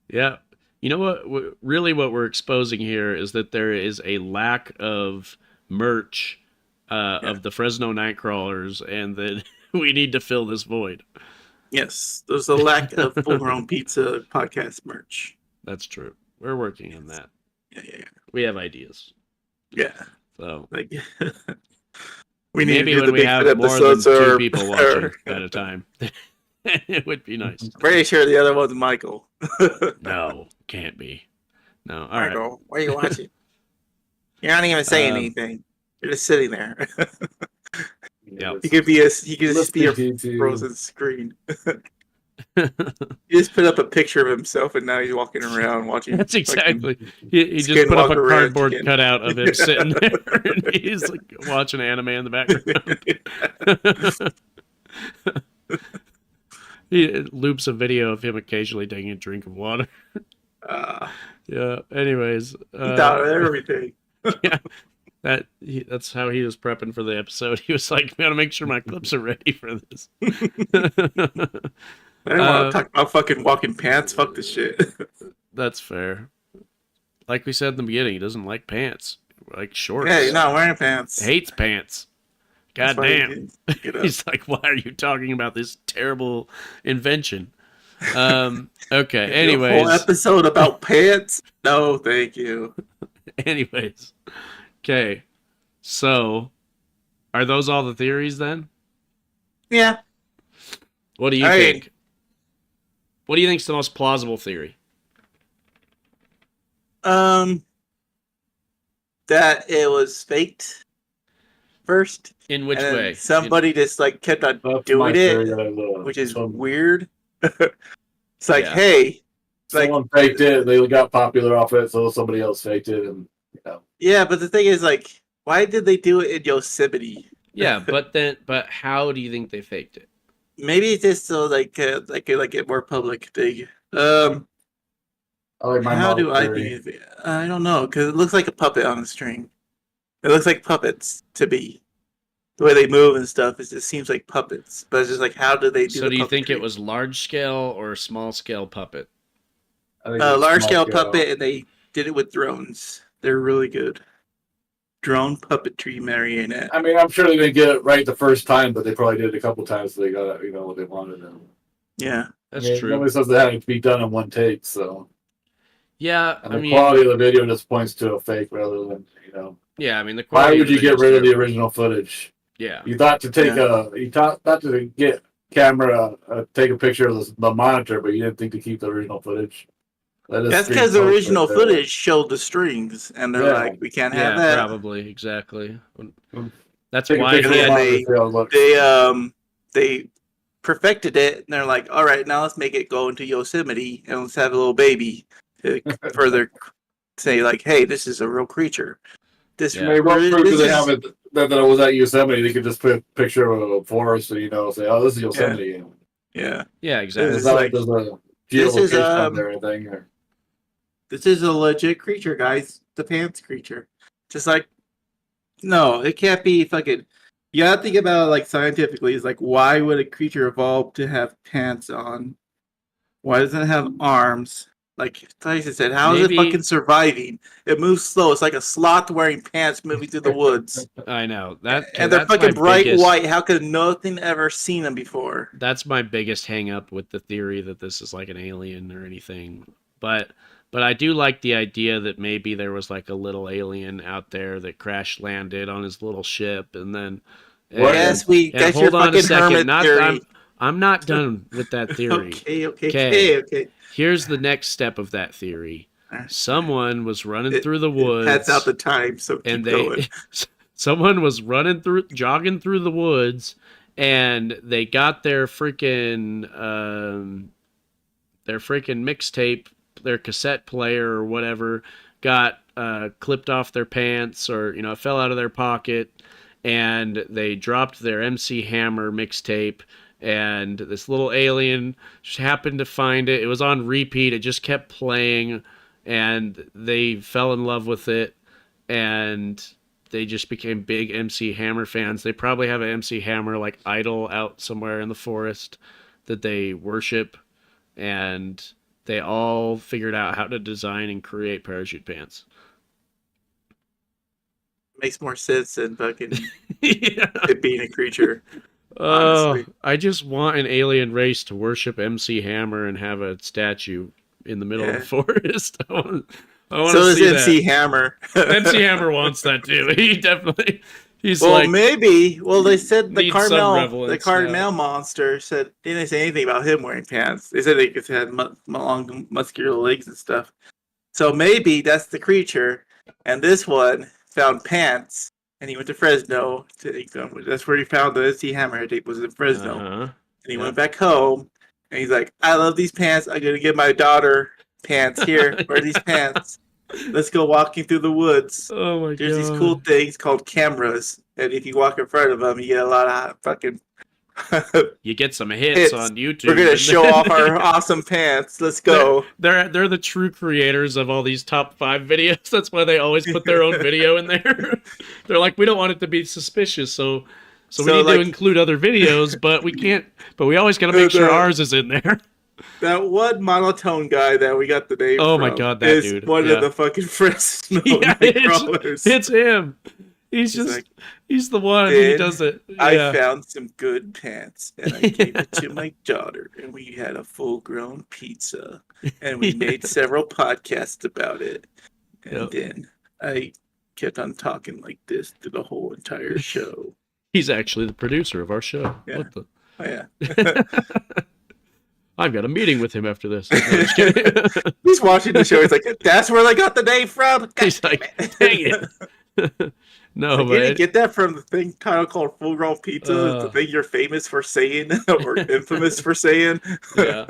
[SPEAKER 2] Yeah. You know what? Really, what we're exposing here is that there is a lack of merch of the Fresno Nightcrawlers, and that we need to fill this void.
[SPEAKER 3] Yes, there's a lack of full-grown pizza podcast merch.
[SPEAKER 2] That's true. We're working on that.
[SPEAKER 3] Yeah.
[SPEAKER 2] We have ideas.
[SPEAKER 3] Yeah.
[SPEAKER 2] So
[SPEAKER 3] Like, we need
[SPEAKER 2] maybe
[SPEAKER 3] to do
[SPEAKER 2] when
[SPEAKER 3] the
[SPEAKER 2] we have
[SPEAKER 3] Bigfoot
[SPEAKER 2] more than
[SPEAKER 3] episodes
[SPEAKER 2] 2
[SPEAKER 3] or-
[SPEAKER 2] people watching at a time, it would be nice.
[SPEAKER 3] Pretty sure the other one's Michael.
[SPEAKER 2] No, can't be. No. All right.
[SPEAKER 3] Michael, what are you watching? You're not even saying anything. You're just sitting there.
[SPEAKER 2] Yeah.
[SPEAKER 3] He could just be a
[SPEAKER 4] Listening to-
[SPEAKER 3] frozen screen. He just put up a picture of himself, and now he's walking around watching.
[SPEAKER 2] That's exactly. He just
[SPEAKER 3] Skin
[SPEAKER 2] put up a
[SPEAKER 3] walker red
[SPEAKER 2] cardboard
[SPEAKER 3] skin.
[SPEAKER 2] cutout of him sitting there, and he's like watching anime in the background. He loops a video of him occasionally taking a drink of water. Yeah. Anyways,
[SPEAKER 3] he thought of everything.
[SPEAKER 2] yeah, that's how he was prepping for the episode. He was like, "Gotta make sure my clips are ready for this."
[SPEAKER 3] I don't want to talk about fucking walking pants. Fuck this shit.
[SPEAKER 2] That's fair. Like we said in the beginning, he doesn't like pants, like shorts.
[SPEAKER 3] Yeah, you're not wearing pants.
[SPEAKER 2] Hates pants. God
[SPEAKER 3] That's why you
[SPEAKER 2] damn.
[SPEAKER 3] can get up.
[SPEAKER 2] He's like, why are you talking about this terrible invention? Okay.
[SPEAKER 3] A
[SPEAKER 2] Anyways.
[SPEAKER 3] whole episode about pants? No, thank you.
[SPEAKER 2] Anyways. Okay. So, are those all the theories then?
[SPEAKER 3] Yeah.
[SPEAKER 2] What do you
[SPEAKER 3] I mean-
[SPEAKER 2] think? What do you think is the most plausible theory?
[SPEAKER 3] That it was faked first.
[SPEAKER 2] In which
[SPEAKER 3] and then
[SPEAKER 2] way?
[SPEAKER 3] somebody just like kept on
[SPEAKER 4] That's my
[SPEAKER 3] doing
[SPEAKER 4] theory
[SPEAKER 3] it,
[SPEAKER 4] that I love.
[SPEAKER 3] which is
[SPEAKER 4] Some-
[SPEAKER 3] weird. It's like,
[SPEAKER 2] Yeah.
[SPEAKER 3] hey, like,
[SPEAKER 4] Someone faked it. They got popular off it, so somebody else faked it, and
[SPEAKER 3] yeah, but the thing is, like, why did they do it in Yosemite?
[SPEAKER 2] Yeah, but how do you think they faked it?
[SPEAKER 3] Maybe it's just so like a more public thing.
[SPEAKER 4] I like my
[SPEAKER 3] How
[SPEAKER 4] model
[SPEAKER 3] do I
[SPEAKER 4] theory.
[SPEAKER 3] think it? I don't know, because it looks like a puppet on a string. It looks like puppets to me. The way they move and stuff, it just seems like puppets. But it's just like, how do they do
[SPEAKER 2] So
[SPEAKER 3] the
[SPEAKER 2] do you think it
[SPEAKER 3] puppetry?
[SPEAKER 2] was large scale or small scale puppet?
[SPEAKER 4] I think it's
[SPEAKER 3] Large
[SPEAKER 4] small
[SPEAKER 3] scale puppet, and they did it with drones. They're really good. Drone puppetry marionette.
[SPEAKER 4] I mean, I'm sure they didn't get it right the first time, but they probably did it a couple times so they got it, what they wanted. And,
[SPEAKER 3] Yeah.
[SPEAKER 2] That's
[SPEAKER 4] I mean,
[SPEAKER 2] true.
[SPEAKER 4] nobody says that had to be done in one take, so.
[SPEAKER 2] Yeah,
[SPEAKER 4] And
[SPEAKER 2] I
[SPEAKER 4] the
[SPEAKER 2] mean,
[SPEAKER 4] quality of the video just points to a fake rather than,
[SPEAKER 2] yeah, I mean the
[SPEAKER 4] Why
[SPEAKER 2] quality
[SPEAKER 4] would
[SPEAKER 2] of
[SPEAKER 4] you
[SPEAKER 2] the
[SPEAKER 4] get
[SPEAKER 2] video's
[SPEAKER 4] rid of the
[SPEAKER 2] terrible.
[SPEAKER 4] original footage?
[SPEAKER 2] Yeah,
[SPEAKER 4] You thought to take to get camera, take a picture of the monitor, but you didn't think to keep the original footage.
[SPEAKER 3] That's because the original footage showed the strings, and they're like, we can't have
[SPEAKER 2] yeah,
[SPEAKER 3] that.
[SPEAKER 2] probably exactly. That's
[SPEAKER 4] Take a
[SPEAKER 2] why
[SPEAKER 4] picture
[SPEAKER 2] he
[SPEAKER 4] of the
[SPEAKER 2] had.
[SPEAKER 4] monitor, see how it looks.
[SPEAKER 3] They perfected it, and they're like, all right, now let's make it go into Yosemite, and let's have a little baby to further say, like, hey, this is a real creature. This,
[SPEAKER 2] Yeah.
[SPEAKER 4] Maybe what proof do
[SPEAKER 3] this
[SPEAKER 4] they
[SPEAKER 3] is-
[SPEAKER 4] have it that it was at Yosemite? They could just put a picture of a forest, and say, "Oh, this is Yosemite."
[SPEAKER 3] Yeah.
[SPEAKER 2] Yeah, exactly.
[SPEAKER 4] It's
[SPEAKER 3] This
[SPEAKER 4] not
[SPEAKER 3] is
[SPEAKER 4] like there's a
[SPEAKER 3] this is,
[SPEAKER 4] geolocation on there or anything. Or...
[SPEAKER 3] This is a legit creature, guys. The pants creature. Just like, no, it can't be fucking. You gotta think about it like scientifically. It's like, why would a creature evolve to have pants on? Why doesn't it have arms? Like Tyson said, how is it
[SPEAKER 2] Maybe-
[SPEAKER 3] fucking surviving? It moves slow. It's like a sloth wearing pants moving through the woods.
[SPEAKER 2] I know that,
[SPEAKER 3] And they're
[SPEAKER 2] that's my
[SPEAKER 3] fucking bright
[SPEAKER 2] biggest-
[SPEAKER 3] white. How could nothing ever seen them before?
[SPEAKER 2] That's my biggest hang up with the theory that this is like an alien or anything. But I do like the idea that maybe there was like a little alien out there that crash landed on his little ship, and then.
[SPEAKER 3] Yes,
[SPEAKER 2] and
[SPEAKER 3] that's your
[SPEAKER 2] hold on a
[SPEAKER 3] fucking
[SPEAKER 2] second.
[SPEAKER 3] hermit theory.
[SPEAKER 2] I'm not done with that theory.
[SPEAKER 3] Okay.
[SPEAKER 2] Here's the next step of that theory. Someone was running through the woods.
[SPEAKER 3] That's out the time, so keep going.
[SPEAKER 2] Someone was jogging through the woods, and they got their freaking mixtape, their cassette player or whatever, got clipped off their pants or it fell out of their pocket, and they dropped their MC Hammer mixtape. And this little alien just happened to find it. It was on repeat. It just kept playing, and they fell in love with it, and they just became big MC Hammer fans. They probably have an MC Hammer like idol out somewhere in the forest that they worship, and they all figured out how to design and create parachute pants.
[SPEAKER 3] Makes more sense than fucking
[SPEAKER 2] Yeah.
[SPEAKER 3] it being a creature. Honestly.
[SPEAKER 2] I just want an alien race to worship MC Hammer and have a statue in the middle of the forest. I want
[SPEAKER 3] So
[SPEAKER 2] to
[SPEAKER 3] does
[SPEAKER 2] see
[SPEAKER 3] MC Hammer.
[SPEAKER 2] MC Hammer wants that too. He's
[SPEAKER 3] Well,
[SPEAKER 2] like,
[SPEAKER 3] maybe. Well, they said the
[SPEAKER 2] needs some
[SPEAKER 3] Carmel
[SPEAKER 2] relevance,
[SPEAKER 3] monster said they didn't say anything about him wearing pants. They said they had long, muscular legs and stuff. So maybe that's the creature, and this one found pants, and he went to Fresno. That's where he found the MC Hammer tape, was in Fresno. And he went back home, and he's like, "I love these pants. I'm gonna give my daughter pants. Here, wear these pants. Let's go walking through the woods."
[SPEAKER 2] Oh my god!
[SPEAKER 3] There's these cool things called cameras, and if you walk in front of them, you get a lot of fucking.
[SPEAKER 2] You get some hits on YouTube.
[SPEAKER 3] We're gonna show off our awesome pants. Let's go.
[SPEAKER 2] They're the true creators of all these top 5 videos. That's why they always put their own video in there. They're like, we don't want it to be suspicious, so we need to include other videos, but we can't. But we always gotta make sure ours is in there.
[SPEAKER 3] That one monotone guy that we got the name
[SPEAKER 2] Oh
[SPEAKER 3] from
[SPEAKER 2] my god, that
[SPEAKER 3] is
[SPEAKER 2] dude!
[SPEAKER 3] one of the fucking Fresno
[SPEAKER 2] Yeah,
[SPEAKER 3] Nightcrawlers.
[SPEAKER 2] it's him. He's just
[SPEAKER 3] like,
[SPEAKER 2] he's the one. He
[SPEAKER 3] "Then
[SPEAKER 2] does it.
[SPEAKER 3] I
[SPEAKER 2] Yeah.
[SPEAKER 3] found some good pants, and I gave it to my daughter, and we had a full-grown pizza, and we made several podcasts about it. And then I kept on talking like this through the whole entire show.
[SPEAKER 2] He's actually the producer of our show.
[SPEAKER 3] Yeah.
[SPEAKER 2] What the?
[SPEAKER 3] Oh, yeah.
[SPEAKER 2] I've got a meeting with him after this. No, I'm just kidding.
[SPEAKER 3] He's watching the show. He's like, "That's where they got the name from." God
[SPEAKER 2] He's
[SPEAKER 3] damn
[SPEAKER 2] like,
[SPEAKER 3] it.
[SPEAKER 2] dang it. No,
[SPEAKER 3] You didn't
[SPEAKER 2] but
[SPEAKER 3] get that from the thing title called Full Grown Pizza, the thing you're famous for saying or infamous for saying.
[SPEAKER 2] yeah.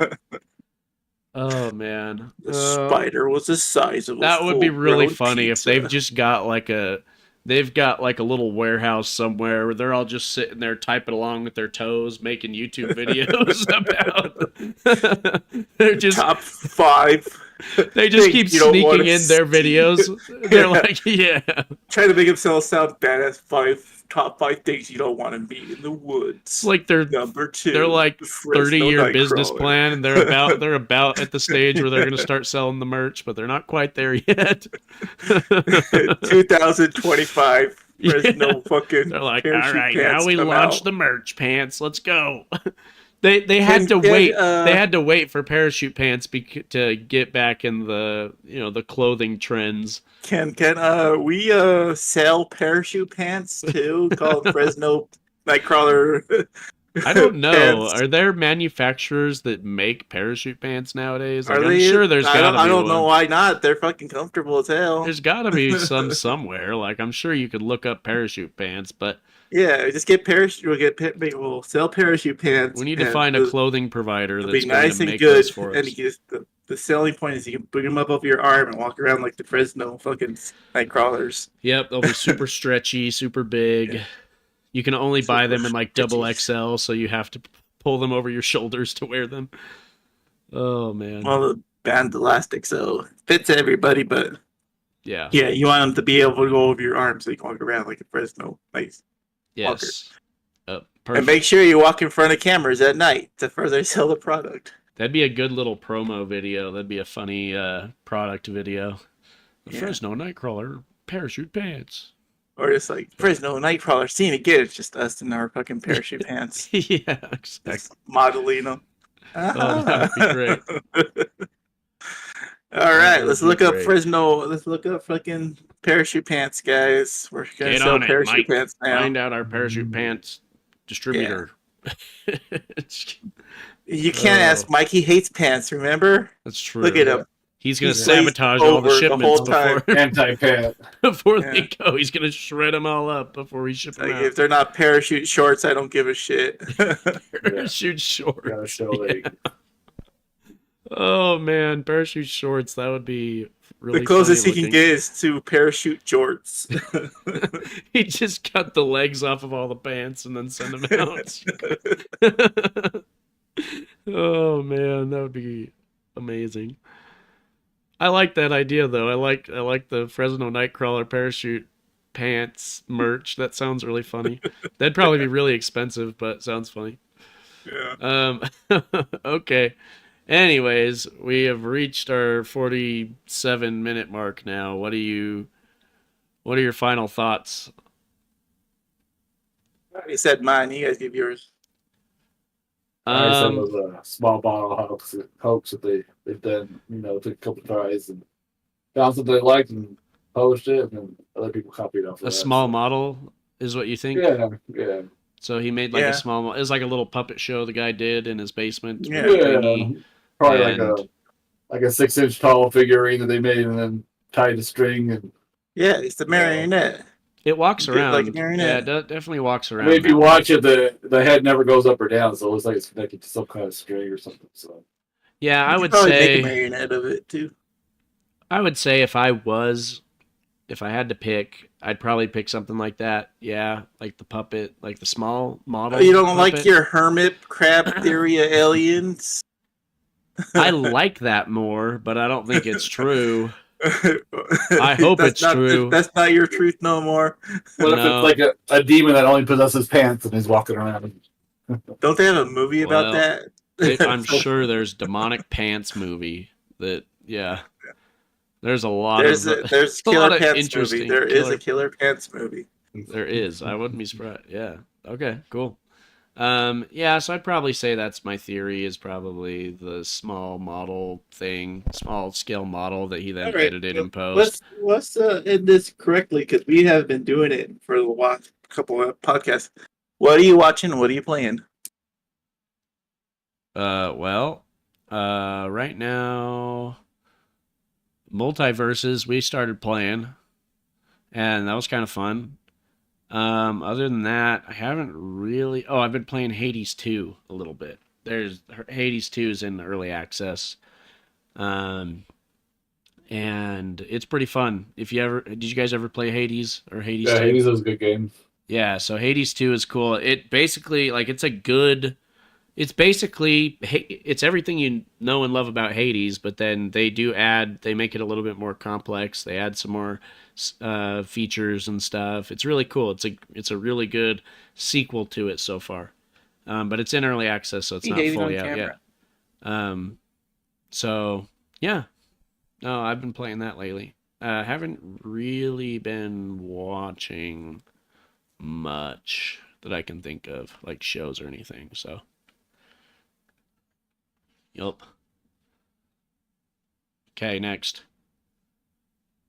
[SPEAKER 2] Oh man,
[SPEAKER 3] The spider was the size of
[SPEAKER 2] that
[SPEAKER 3] a
[SPEAKER 2] would be really
[SPEAKER 3] full-grown
[SPEAKER 2] funny if
[SPEAKER 3] pizza.
[SPEAKER 2] they've just got like a little warehouse somewhere where they're all just sitting there typing along with their toes, making YouTube videos about. They're just
[SPEAKER 3] top 5
[SPEAKER 2] They just
[SPEAKER 3] Thing
[SPEAKER 2] keep
[SPEAKER 3] you don't wanna
[SPEAKER 2] sneaking in their
[SPEAKER 3] see.
[SPEAKER 2] videos. They're like, yeah.
[SPEAKER 3] Trying to make themselves sound badass. Top 5 things you don't want to meet in the woods.
[SPEAKER 2] It's like
[SPEAKER 3] Number 2.
[SPEAKER 2] they're like
[SPEAKER 3] the Fresno
[SPEAKER 2] 30-year business
[SPEAKER 3] Nightcrawler.
[SPEAKER 2] plan, and they're about at the stage where they're going to start selling the merch, but they're not quite there yet.
[SPEAKER 3] 2025 Fresno
[SPEAKER 2] Yeah.
[SPEAKER 3] fucking.
[SPEAKER 2] They're like, all
[SPEAKER 3] parachute
[SPEAKER 2] right,
[SPEAKER 3] pants
[SPEAKER 2] now we
[SPEAKER 3] come
[SPEAKER 2] launch
[SPEAKER 3] out.
[SPEAKER 2] the merch pants. Let's go. They had to wait. They had to wait for parachute pants to get back in the the clothing trends.
[SPEAKER 3] Can we sell parachute pants too? Called Fresno Nightcrawler.
[SPEAKER 2] I don't know.
[SPEAKER 3] Pants.
[SPEAKER 2] Are there manufacturers that make parachute pants nowadays? Like,
[SPEAKER 3] Are
[SPEAKER 2] I'm
[SPEAKER 3] they?
[SPEAKER 2] sure there's
[SPEAKER 3] I
[SPEAKER 2] got
[SPEAKER 3] don't,
[SPEAKER 2] to be
[SPEAKER 3] I don't
[SPEAKER 2] one.
[SPEAKER 3] know why not. They're fucking comfortable as hell.
[SPEAKER 2] There's got to be some somewhere. Like, I'm sure you could look up parachute pants, but
[SPEAKER 3] Yeah, just get parachute. We'll sell parachute pants.
[SPEAKER 2] we need to
[SPEAKER 3] and
[SPEAKER 2] find a
[SPEAKER 3] those-
[SPEAKER 2] clothing provider
[SPEAKER 3] It'll
[SPEAKER 2] that's
[SPEAKER 3] be
[SPEAKER 2] going
[SPEAKER 3] nice
[SPEAKER 2] to
[SPEAKER 3] and
[SPEAKER 2] make
[SPEAKER 3] good,
[SPEAKER 2] those for
[SPEAKER 3] and
[SPEAKER 2] us.
[SPEAKER 3] you just, the selling point is you can bring them up over your arm and walk around like the Fresno fucking Nightcrawlers.
[SPEAKER 2] Yep, they'll be super stretchy, super big.
[SPEAKER 3] Yeah.
[SPEAKER 2] You can only buy
[SPEAKER 3] Super
[SPEAKER 2] them in like
[SPEAKER 3] stretchy.
[SPEAKER 2] double XL, so you have to pull them over your shoulders to wear them. Oh man.
[SPEAKER 3] Well, the band elastic, so fits everybody, but
[SPEAKER 2] Yeah.
[SPEAKER 3] yeah, you want them to be able to go over your arm so you can walk around like a Fresno. Nice.
[SPEAKER 2] Yes.
[SPEAKER 3] And
[SPEAKER 2] Perfect.
[SPEAKER 3] make sure you walk in front of cameras at night to further sell the product.
[SPEAKER 2] That'd be a good little promo video. That'd be a funny product video. The
[SPEAKER 3] Yeah.
[SPEAKER 2] Fresno Nightcrawler parachute pants.
[SPEAKER 3] Or just like Fresno Nightcrawler, seeing it again, it's just us in our fucking parachute pants.
[SPEAKER 2] Yeah, exactly.
[SPEAKER 3] Just modeling them.
[SPEAKER 2] Oh, that'd be great.
[SPEAKER 3] All right,
[SPEAKER 2] would
[SPEAKER 3] let's
[SPEAKER 2] be
[SPEAKER 3] look up
[SPEAKER 2] great.
[SPEAKER 3] Fresno. Let's look up fucking parachute pants, guys. We're gonna
[SPEAKER 2] Get
[SPEAKER 3] sell
[SPEAKER 2] on it,
[SPEAKER 3] parachute
[SPEAKER 2] Mike.
[SPEAKER 3] pants now.
[SPEAKER 2] Find out our parachute pants distributor.
[SPEAKER 3] You can't
[SPEAKER 2] Oh.
[SPEAKER 3] ask Mike. He hates pants. Remember?
[SPEAKER 2] That's true.
[SPEAKER 3] Look at him.
[SPEAKER 2] He's gonna
[SPEAKER 3] He's
[SPEAKER 2] sabotage
[SPEAKER 3] glazed
[SPEAKER 2] all the
[SPEAKER 3] over the
[SPEAKER 2] shipments
[SPEAKER 3] whole time.
[SPEAKER 2] before
[SPEAKER 4] Anti-pant.
[SPEAKER 2] before
[SPEAKER 3] Yeah.
[SPEAKER 2] they go. He's gonna shred them all up before we ship them
[SPEAKER 3] Like,
[SPEAKER 2] out.
[SPEAKER 3] if they're not parachute shorts, I don't give a shit.
[SPEAKER 2] Parachute shorts.
[SPEAKER 4] Gotta show like
[SPEAKER 2] Oh man, parachute shorts. That would be really
[SPEAKER 3] The closest he
[SPEAKER 2] funny
[SPEAKER 3] can get is to parachute jorts.
[SPEAKER 2] looking. He just cut the legs off of all the pants and then send them out. Oh man, that would be amazing. I like that idea though. I like the Fresno Nightcrawler parachute pants merch. That sounds really funny. That'd probably be really expensive, but it sounds funny.
[SPEAKER 3] Yeah.
[SPEAKER 2] Okay. Anyways, we have reached our 47-minute mark now. What are your final thoughts?
[SPEAKER 3] I already said mine. You guys give yours.
[SPEAKER 4] I said it was a small bottle hoax that they've done, took a couple tries and found something they liked and published it, and then other people copied off of
[SPEAKER 2] A
[SPEAKER 4] that.
[SPEAKER 2] small model is what you think?
[SPEAKER 4] Yeah.
[SPEAKER 2] So he made like
[SPEAKER 3] Yeah.
[SPEAKER 2] a small, it was like a little puppet show the guy did in his basement. with
[SPEAKER 3] Yeah.
[SPEAKER 2] a thingy.
[SPEAKER 4] Probably
[SPEAKER 2] And-
[SPEAKER 4] like a 6-inch tall figurine that they made and then tied a string. And
[SPEAKER 3] Yeah, it's the marionette.
[SPEAKER 2] It walks
[SPEAKER 3] You did like
[SPEAKER 2] around.
[SPEAKER 3] an marionette.
[SPEAKER 2] Yeah, it definitely walks
[SPEAKER 4] I
[SPEAKER 2] around.
[SPEAKER 4] mean, if you watch it, the head never goes up or down, so it looks like it's connected to some kind of string or something. So
[SPEAKER 2] Yeah, I
[SPEAKER 3] You
[SPEAKER 2] would
[SPEAKER 3] could probably make
[SPEAKER 2] say
[SPEAKER 3] a marionette of it too.
[SPEAKER 2] if I had to pick, I'd probably pick something like that. Yeah, like the puppet, like the small model.
[SPEAKER 3] Oh, you don't like
[SPEAKER 2] puppet.
[SPEAKER 3] your hermit crab theory of aliens?
[SPEAKER 2] I like that more, but I don't think it's true. I hope
[SPEAKER 3] That's
[SPEAKER 2] it's
[SPEAKER 3] not-
[SPEAKER 2] true.
[SPEAKER 3] That's not your truth no more.
[SPEAKER 4] what
[SPEAKER 2] No.
[SPEAKER 4] if it's like a demon that only possesses pants and is walking around?
[SPEAKER 3] Don't they have a movie about
[SPEAKER 2] Well,
[SPEAKER 3] that?
[SPEAKER 2] I'm sure there's demonic pants movie that there's a lot
[SPEAKER 3] There's
[SPEAKER 2] of
[SPEAKER 3] there's
[SPEAKER 2] a lot
[SPEAKER 3] Killer
[SPEAKER 2] of
[SPEAKER 3] Pants movie.
[SPEAKER 2] interesting
[SPEAKER 3] There is
[SPEAKER 2] killer-
[SPEAKER 3] a Killer Pants movie.
[SPEAKER 2] there is. I wouldn't be surprised. Yeah. Okay, cool. Yeah, so I'd probably say that's my theory, is probably the small model thing, small scale model that he then
[SPEAKER 3] All right,
[SPEAKER 2] edited in post.
[SPEAKER 3] Let's end this correctly, because we have been doing it for a couple of podcasts. What are you watching? What are you playing?
[SPEAKER 2] Right now, Multiverses we started playing, and that was kind of fun. Other than that, I haven't really. Oh, I've been playing Hades 2 a little bit. Hades 2 is in early access, and it's pretty fun. Did you guys ever play Hades or Hades 2?
[SPEAKER 4] Yeah, Hades was a good game.
[SPEAKER 2] Yeah, so Hades 2 is cool. It basically, like, it's a good It's basically it's everything you know and love about Hades, but then they make it a little bit more complex. They add some more features and stuff. It's really cool. It's a really good sequel to it so far, but it's in early access, so it's not
[SPEAKER 3] Behaving
[SPEAKER 2] fully
[SPEAKER 3] on
[SPEAKER 2] out
[SPEAKER 3] camera.
[SPEAKER 2] yet. So yeah, no, I've been playing that lately. Haven't really been watching much that I can think of, like shows or anything. So. Yup. Okay, next.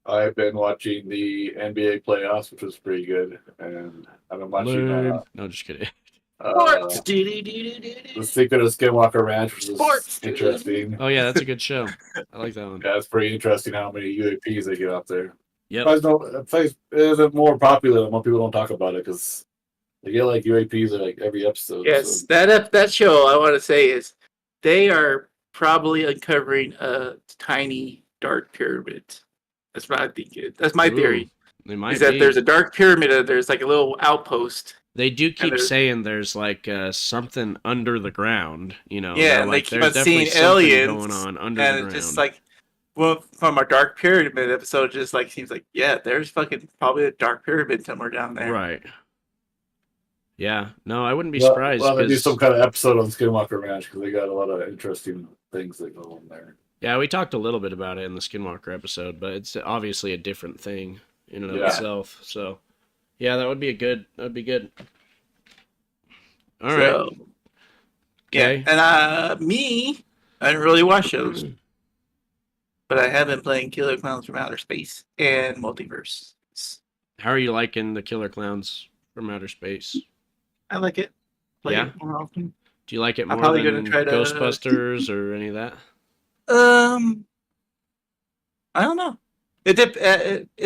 [SPEAKER 4] I've been watching the NBA playoffs, which was pretty good, and I've been watching
[SPEAKER 2] No, just kidding.
[SPEAKER 3] Sports.
[SPEAKER 4] the Secret of Skinwalker Ranch, which is
[SPEAKER 3] Sports.
[SPEAKER 4] interesting.
[SPEAKER 2] Oh yeah, that's a good show. I like that one.
[SPEAKER 4] Yeah, it's pretty interesting how many UAPs they get out there.
[SPEAKER 2] Yep.
[SPEAKER 4] The place isn't more popular than more people don't talk about it because they get like UAPs like every episode.
[SPEAKER 3] Yes,
[SPEAKER 4] So.
[SPEAKER 3] that show I want to say is they are probably uncovering a tiny dark pyramid. That's what I think. That's my theory.
[SPEAKER 2] They might
[SPEAKER 3] Is that
[SPEAKER 2] be.
[SPEAKER 3] there's a dark pyramid? There's like a little outpost.
[SPEAKER 2] They do keep
[SPEAKER 3] there's-
[SPEAKER 2] saying there's like something under the ground. You know.
[SPEAKER 3] Yeah,
[SPEAKER 2] they're
[SPEAKER 3] and
[SPEAKER 2] like,
[SPEAKER 3] they keep
[SPEAKER 2] there's
[SPEAKER 3] on seeing
[SPEAKER 2] definitely something
[SPEAKER 3] aliens,
[SPEAKER 2] going on under
[SPEAKER 3] and
[SPEAKER 2] the
[SPEAKER 3] it's
[SPEAKER 2] ground.
[SPEAKER 3] just like, well, from our dark pyramid episode, just like seems like, yeah, there's fucking probably a dark pyramid somewhere down there.
[SPEAKER 2] Right. Yeah. No, I wouldn't be surprised.
[SPEAKER 4] Well, they do
[SPEAKER 2] 'cause-
[SPEAKER 4] some kind of episode on Skinwalker Ranch because they got a lot of interesting things that go on there.
[SPEAKER 2] Yeah, we talked a little bit about it in the Skinwalker episode, but it's obviously a different thing in and of
[SPEAKER 4] Yeah.
[SPEAKER 2] itself. So, yeah, that would be good. All right.
[SPEAKER 3] So, yeah,
[SPEAKER 2] Okay.
[SPEAKER 3] and I didn't really watch shows, but I have been playing Killer Clowns from Outer Space and Multiverse.
[SPEAKER 2] How are you liking the Killer Clowns from Outer Space?
[SPEAKER 3] I like it. Play
[SPEAKER 2] Yeah?
[SPEAKER 3] it more often.
[SPEAKER 2] Do you like it
[SPEAKER 3] I'm
[SPEAKER 2] more
[SPEAKER 3] probably
[SPEAKER 2] than
[SPEAKER 3] gonna try to-
[SPEAKER 2] Ghostbusters or any of that?
[SPEAKER 3] I don't know. It's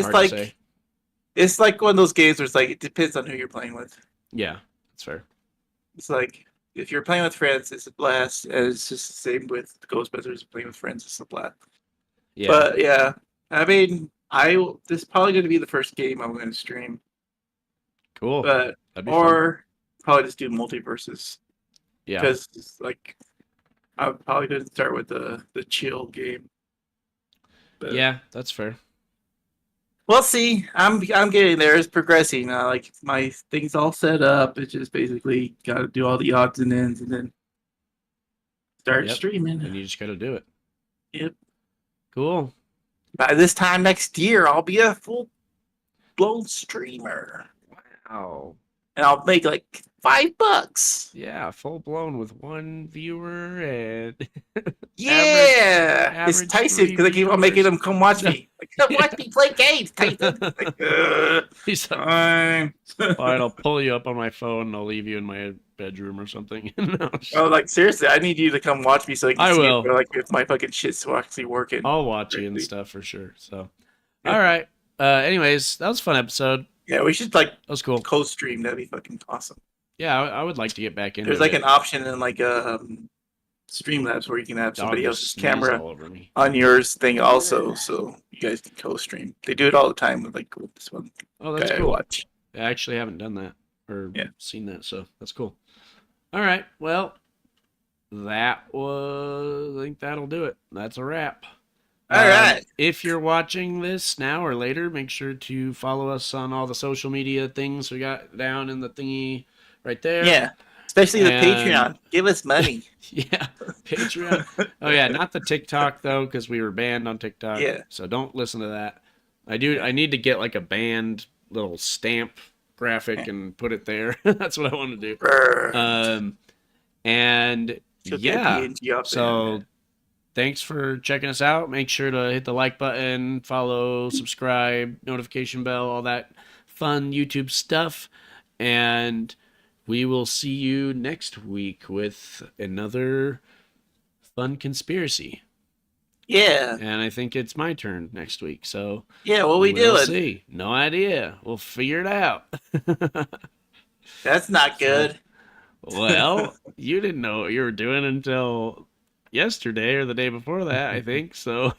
[SPEAKER 2] Hard
[SPEAKER 3] like
[SPEAKER 2] to say.
[SPEAKER 3] it's like one of those games where it's like it depends on who you're playing with.
[SPEAKER 2] Yeah, that's fair.
[SPEAKER 3] It's like if you're playing with friends, it's a blast. And it's just the same with Ghostbusters. Playing with friends, it's a blast.
[SPEAKER 2] Yeah.
[SPEAKER 3] But yeah, I mean, this is probably going to be the first game I'm going to stream.
[SPEAKER 2] Cool.
[SPEAKER 3] But
[SPEAKER 2] That'd be fun.
[SPEAKER 3] or probably just do multiverses
[SPEAKER 2] Yeah.
[SPEAKER 3] because like I'm probably going to start with the chill game. But
[SPEAKER 2] Yeah, that's fair.
[SPEAKER 3] we'll see. I'm getting there. It's progressing. Like my thing's all set up. It's just basically got to do all the odds and ends and then start
[SPEAKER 2] Yep.
[SPEAKER 3] streaming.
[SPEAKER 2] And you just got to do it.
[SPEAKER 3] Yep.
[SPEAKER 2] Cool.
[SPEAKER 3] By this time next year, I'll be a full-blown streamer,
[SPEAKER 2] Wow.
[SPEAKER 3] and I'll make like $5.
[SPEAKER 2] Yeah, full blown with one viewer and
[SPEAKER 3] Yeah,
[SPEAKER 2] average
[SPEAKER 3] it's Tyson because I keep on making
[SPEAKER 2] viewers.
[SPEAKER 3] him come watch me. Like, come watch me play games, Tyson. Like,
[SPEAKER 2] he's like,
[SPEAKER 3] fine.
[SPEAKER 2] fine, I'll pull you up on my phone and I'll leave you in my bedroom or something. No,
[SPEAKER 3] Oh, like seriously, I need you to come watch me so I can
[SPEAKER 2] I
[SPEAKER 3] see
[SPEAKER 2] will.
[SPEAKER 3] if my fucking shit's actually working.
[SPEAKER 2] I'll watch you and stuff for sure. So, all right. Anyways, that was a fun episode.
[SPEAKER 3] Yeah, we should like
[SPEAKER 2] That was cool.
[SPEAKER 3] co-stream. That'd be fucking awesome.
[SPEAKER 2] Yeah, I would like to get back into
[SPEAKER 3] There's like
[SPEAKER 2] it.
[SPEAKER 3] an option in like Streamlabs where you can have
[SPEAKER 2] Dog
[SPEAKER 3] somebody
[SPEAKER 2] just
[SPEAKER 3] else's
[SPEAKER 2] sneezed
[SPEAKER 3] camera
[SPEAKER 2] all over me.
[SPEAKER 3] on yours thing also, so you guys can co-stream. They do it all the time with like with this one
[SPEAKER 2] Oh, that's
[SPEAKER 3] guy I
[SPEAKER 2] cool.
[SPEAKER 3] watch.
[SPEAKER 2] I actually haven't done that or
[SPEAKER 3] Yeah.
[SPEAKER 2] seen that, so that's cool. All right. Well, I think that'll do it. That's a wrap.
[SPEAKER 3] All right.
[SPEAKER 2] If you're watching this now or later, make sure to follow us on all the social media things we got down in the thingy right there.
[SPEAKER 3] Yeah, especially the
[SPEAKER 2] And-
[SPEAKER 3] Patreon. Give us money.
[SPEAKER 2] Yeah. Patreon. Oh yeah, not the TikTok though, because we were banned on TikTok.
[SPEAKER 3] Yeah.
[SPEAKER 2] So don't listen to that. I need to get like a banned little stamp graphic and put it there. That's what I want to do.
[SPEAKER 3] Brr.
[SPEAKER 2] And
[SPEAKER 3] Took that
[SPEAKER 2] yeah.
[SPEAKER 3] PNG off
[SPEAKER 2] So
[SPEAKER 3] there.
[SPEAKER 2] thanks for checking us out. Make sure to hit the like button, follow, subscribe, notification bell, all that fun YouTube stuff. And we will see you next week with another fun conspiracy.
[SPEAKER 3] Yeah.
[SPEAKER 2] And I think it's my turn next week. So
[SPEAKER 3] Yeah, what we
[SPEAKER 2] we'll
[SPEAKER 3] doing?
[SPEAKER 2] see. No idea. We'll figure it out.
[SPEAKER 3] That's not good.
[SPEAKER 2] Well, you didn't know what you were doing until yesterday or the day before that, I think. So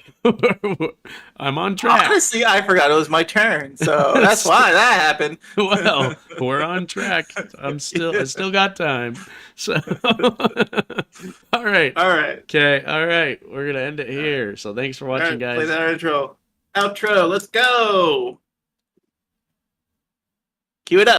[SPEAKER 2] I'm on track.
[SPEAKER 3] Honestly, I forgot it was my turn, so that's why that happened.
[SPEAKER 2] Well, we're on track. I still got time. So all right.
[SPEAKER 3] All right.
[SPEAKER 2] Okay, all right. We're gonna end it here. So thanks for watching,
[SPEAKER 3] All right, play
[SPEAKER 2] guys.
[SPEAKER 3] that intro. Outro, let's go. Cue it up.